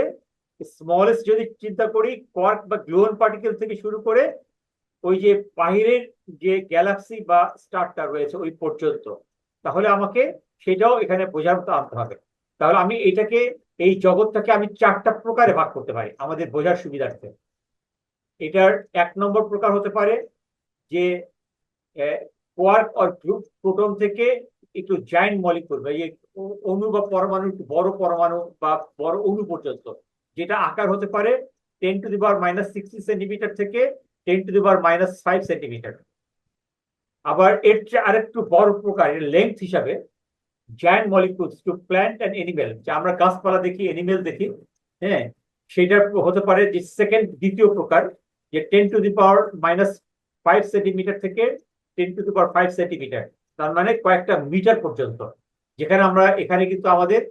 স্মলেস্ট যদি চিন্তা করি কোয়ার্ক বা গ্লুয়ন পার্টিকেল থেকে শুরু করে ওই যে বাহিরের যে গ্যালাক্সি বা স্টারটা রয়েছে ওই পর্যন্ত, তাহলে আমাকে সেটাও এখানে বোঝার মতো আনতে হবে। তাহলে আমি এটাকে, এই জগৎটাকে আমি 4টা প্রকারে ভাগ করতে পারি আমাদের বোঝার সুবিধার্থে। এটার 1 নম্বর প্রকার হতে পারে যে কোয়ার্ক অর গ্রুপ প্রোটন থেকে একটু জায়ান্ট মলিকুল বা অণু বা পরমাণু, একটু বড় পরমাণু বা বড় অণু পর্যন্ত, যেটা আকার হতে পারে 10⁻⁻60 সেন্টিমিটার থেকে 10⁻⁻5 সেন্টিমিটার। আবার এর চেয়ে আরেকটু বড় প্রকার লেন্থ হিসাবে giant molecules to plant and animal, যা আমরা গাছপালা দেখি, এনিমেল দেখি, হ্যাঁ, সেটা হতে পারে যে দ্বিতীয় প্রকার, যে 10⁻⁻5 সেন্টিমিটার থেকে 10⁵ সেন্টিমিটার, তার মানে কয়েকটা মিটার পর্যন্ত। যেখানে আমরা এখানে কিন্তু আমাদের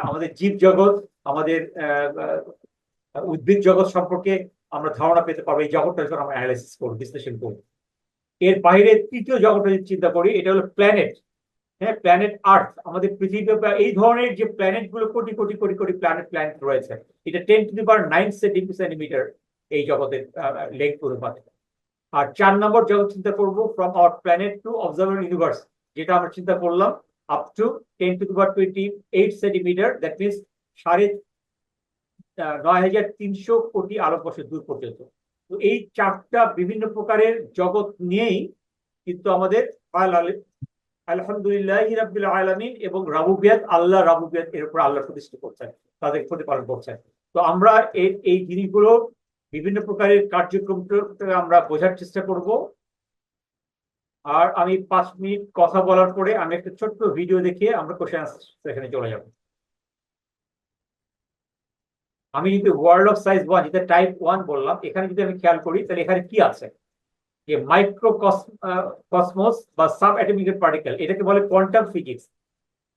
আমাদের জীব জগৎ, আমাদের উদ্ভিদ জগৎ সম্পর্কে আমরা ধারণা পেতে পারবো এই জগৎটা যখন আমরা অ্যানালাইসিস করবো, বিশ্লেষণ করবো। এর বাইরে তৃতীয় জগৎটা যদি চিন্তা করি, এটা হলো প্ল্যানেট। হ্যাঁ, প্ল্যানেট আর্থ, আমাদের পৃথিবী বা এই ধরনের যে প্ল্যানেট গুলো কোটি কোটি কোটি কোটি প্ল্যানেট রয়েছে, এটা 10⁹ সেন্টিমিটার এই জগতের লেন্থ অনুপাতে। আর 4 নম্বর জগৎ চিন্তা করবো from our planet to observer universe, যেটা আমরা চিন্তা করলাম up to 10⁻28 centimetre, that means 9,300 crore আলোকবর্ষ দূর পর্যন্ত। তো এই 4টা বিভিন্ন প্রকারের জগৎ নিয়েই কিন্তু আমাদের আলহামদুলিল্লাহ রাব্বিল আলামিন এবং রাবুবিয়াত, আল্লাহ রাবুবিয়াত, এর উপর আল্লাহ প্রতিষ্ঠা করছেন, তাদের প্রতিপালন করছেন। তো আমরা এই জিনিসগুলো বিভিন্ন প্রকারের কার্যক্রম আমরা বোঝার চেষ্টা করব। আর আমি 5 মিনিট কথা বলার পরে আমি একটা ছোট্ট ভিডিও দেখিয়ে আমরা কোশ্চেন সেখানে চলে যাব। আমি যদি ওয়ার্ল্ড অফ সাইজ 1, যেটা টাইপ 1 বললাম, এখানে যদি আমি খেয়াল করি তাহলে এখানে কি আছে, যে মাইক্রো কসমোস বা সাব অ্যাটমিক পার্টিকেল, এটাকে বলে কোয়ান্টাম ফিজিক্স।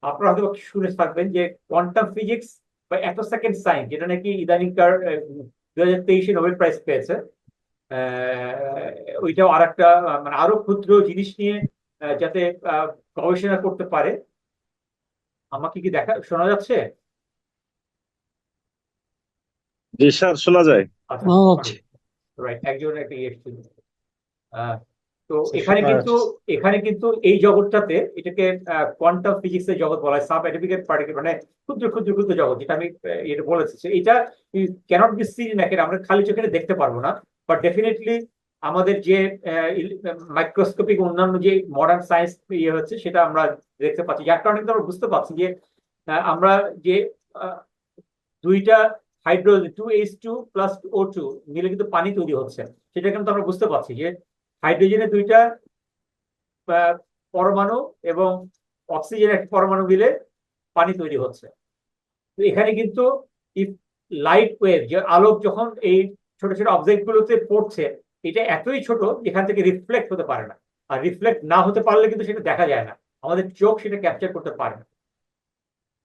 আপনারা হয়তো শুনে থাকবেন যে কোয়ান্টাম ফিজিক্স বা এটো সেকেন্ড সায়েন্স, যেটা নাকি ইদানিংকার 2023 নোবেল প্রাইজ পেয়েছে, ওইটাও আর একটা মানে আরো ক্ষুদ্র জিনিস নিয়ে যাতে গবেষণা করতে পারে। আমাকে কি শোনা যাচ্ছে? জি স্যার, শোনা যায়। আচ্ছা, আচ্ছা, রাইট, একজন একটা ইয়ে ছিল। তো স্যার এখানে শোনা কিন্তু যাচ্ছে। এই জগৎটাতে এটাকে কোয়ান্টাম ফিজিক্সের জগৎ বলা হয়, সাব অ্যাটমিক পার্টিকেল, মানে ক্ষুদ্র ক্ষুদ্র ক্ষুদ্র জগৎ, যেটা আমি এটা বলেছি। এটা ক্যানট বি সিন, আমরা খালি চোখে দেখতে পারবো না, বাট ডেফিনেটলি আমাদের যে মাইক্রোস্কোপিক অন্যান্য যে মডার্ন সায়েন্স ইয়ে হচ্ছে সেটা আমরা দেখতে পাচ্ছি, যার কারণে কিন্তু আমরা বুঝতে পারছি যে আমরা যে দুইটা হাইড্রো 2H2 + O2 মিলে কিন্তু পানি তৈরি হচ্ছে, সেটা কিন্তু আমরা বুঝতে পারছি যে হাইড্রোজেনের দুইটা পরমাণু এবং অক্সিজেনের একটা পরমাণু মিলে পানি তৈরি হচ্ছে। তো এখানে কিন্তু লাইট ওয়েভ, যে আলোক যখন এই ছোট ছোট অবজেক্ট গুলোতে পড়ছে, এটা এতই ছোট যেখান থেকে রিফ্লেক্ট হতে পারে না, আর রিফ্লেক্ট না হতে পারলে কিন্তু সেটা দেখা যায় না, আমাদের চোখ সেটা ক্যাপচার করতে পারে না।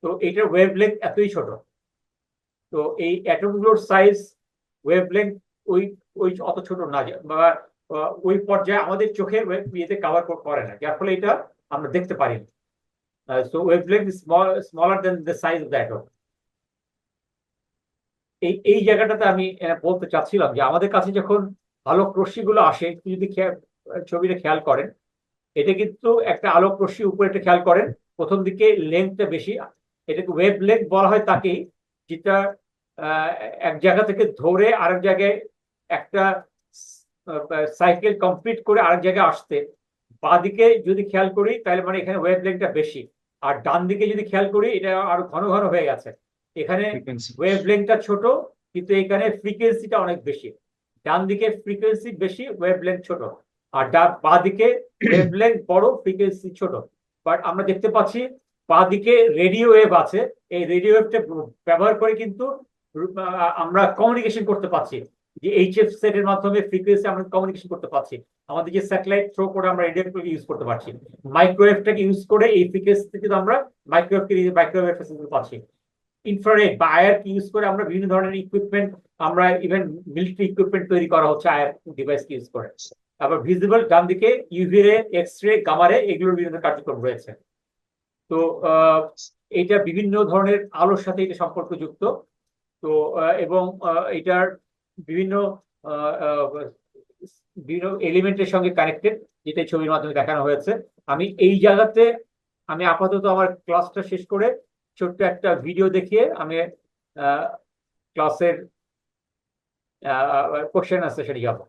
তো এটার ওয়েভ লেন্থ এতই ছোট। তো এই অ্যাটমগুলোর সাইজ, ওয়েভ লেন্থ ওই ওই অত ছোট না, বা ওই পর্যায়ে আমাদের চোখের ইয়েতে কভার করে না, যার ফলে এটা আমরা দেখতে পারি না। So wave length smaller then the size of the atom. এই জায়গাটাতে আমি বলতে চাচ্ছিলাম যে আমাদের কাছে যখন আলোক রশ্মিগুলো আসে, একটু যদি ছবিটা খেয়াল করেন, এটা কিন্তু একটা আলোক রশ্মি উপরে একটা খেয়াল করেন, প্রথম দিকে লেন্থটা বেশি, এটাকে ওয়েভ লেন্থ বলা হয় তাকে, যেটা এক জায়গা থেকে ধরে আরেক জায়গায় একটা সাইকেল কমপ্লিট করে আরেক জায়গায় আসতে, বাঁ দিকে যদি খেয়াল করি তাহলে মানে এখানে ওয়েভ লেন্থটা বেশি, আর ডান দিকে যদি খেয়াল করি এটা আরো ঘন ঘন হয়ে গেছে। এখানে ওয়েভ লেন্থটা ছোট, কিন্তু এখানে ফ্রিকোয়েন্সিটা অনেক বেশি। ডান দিকে ফ্রিকোয়েন্সি বেশি, ওয়েভ লেন্থ ছোট, আর বাঁ দিকে ওয়েভ লেন্থ বড়, ফ্রিকোয়েন্সি ছোট। বাট আমরা দেখতে পাচ্ছি বাঁ দিকে রেডিও ওয়েভ আছে, এই রেডিও ওয়েভটা ব্যবহার করে কিন্তু আমরা কমিউনিকেশন করতে পারছি, যে এইচএফ সেটের মাধ্যমে ফ্রিকোয়েন্সি আমরা কমিউনিকেশন করতে পারছি। আমাদের যে স্যাটেলাইট থ্রো করে আমরা রেডিওকে ইউজ করতে পারছি, মাইক্রোওয়েভটাকে ইউজ করে এই ফ্রিকোয়েন্সি থেকে আমরা মাইক্রোওয়েভ ফ্যাসিলিটি পাচ্ছি। ইনফ্রারেড বা আয়ার ইউজ করে আমরা বিভিন্ন ধরনের ইকুইপমেন্ট, আমরা ইভেন মিলিটারি ইকুইপমেন্ট তৈরি করা হচ্ছে আয়ার ডিভাইস ইউজ করে। আবার ভিজিবল ডান দিকে ইউভি রে, এক্স রে, গামা রে, এগুলোর বিভিন্ন কার্যক্রম রয়েছে। তো এটা বিভিন্ন ধরনের আলোর সাথে এটা সম্পর্কযুক্ত। তো এবং এটার বিভিন্ন আহ, আহ, বিভিন্ন এলিমেন্টের সঙ্গে কানেক্টেড, যেটা এই ছবির মাধ্যমে দেখানো হয়েছে। আমি এই জায়গাতে আমি আপাতত আমার ক্লাসটা শেষ করে ছোট্ট একটা ভিডিও দেখিয়ে আমি ক্লাসের কোশ্চেন আছে সেটি যাবো।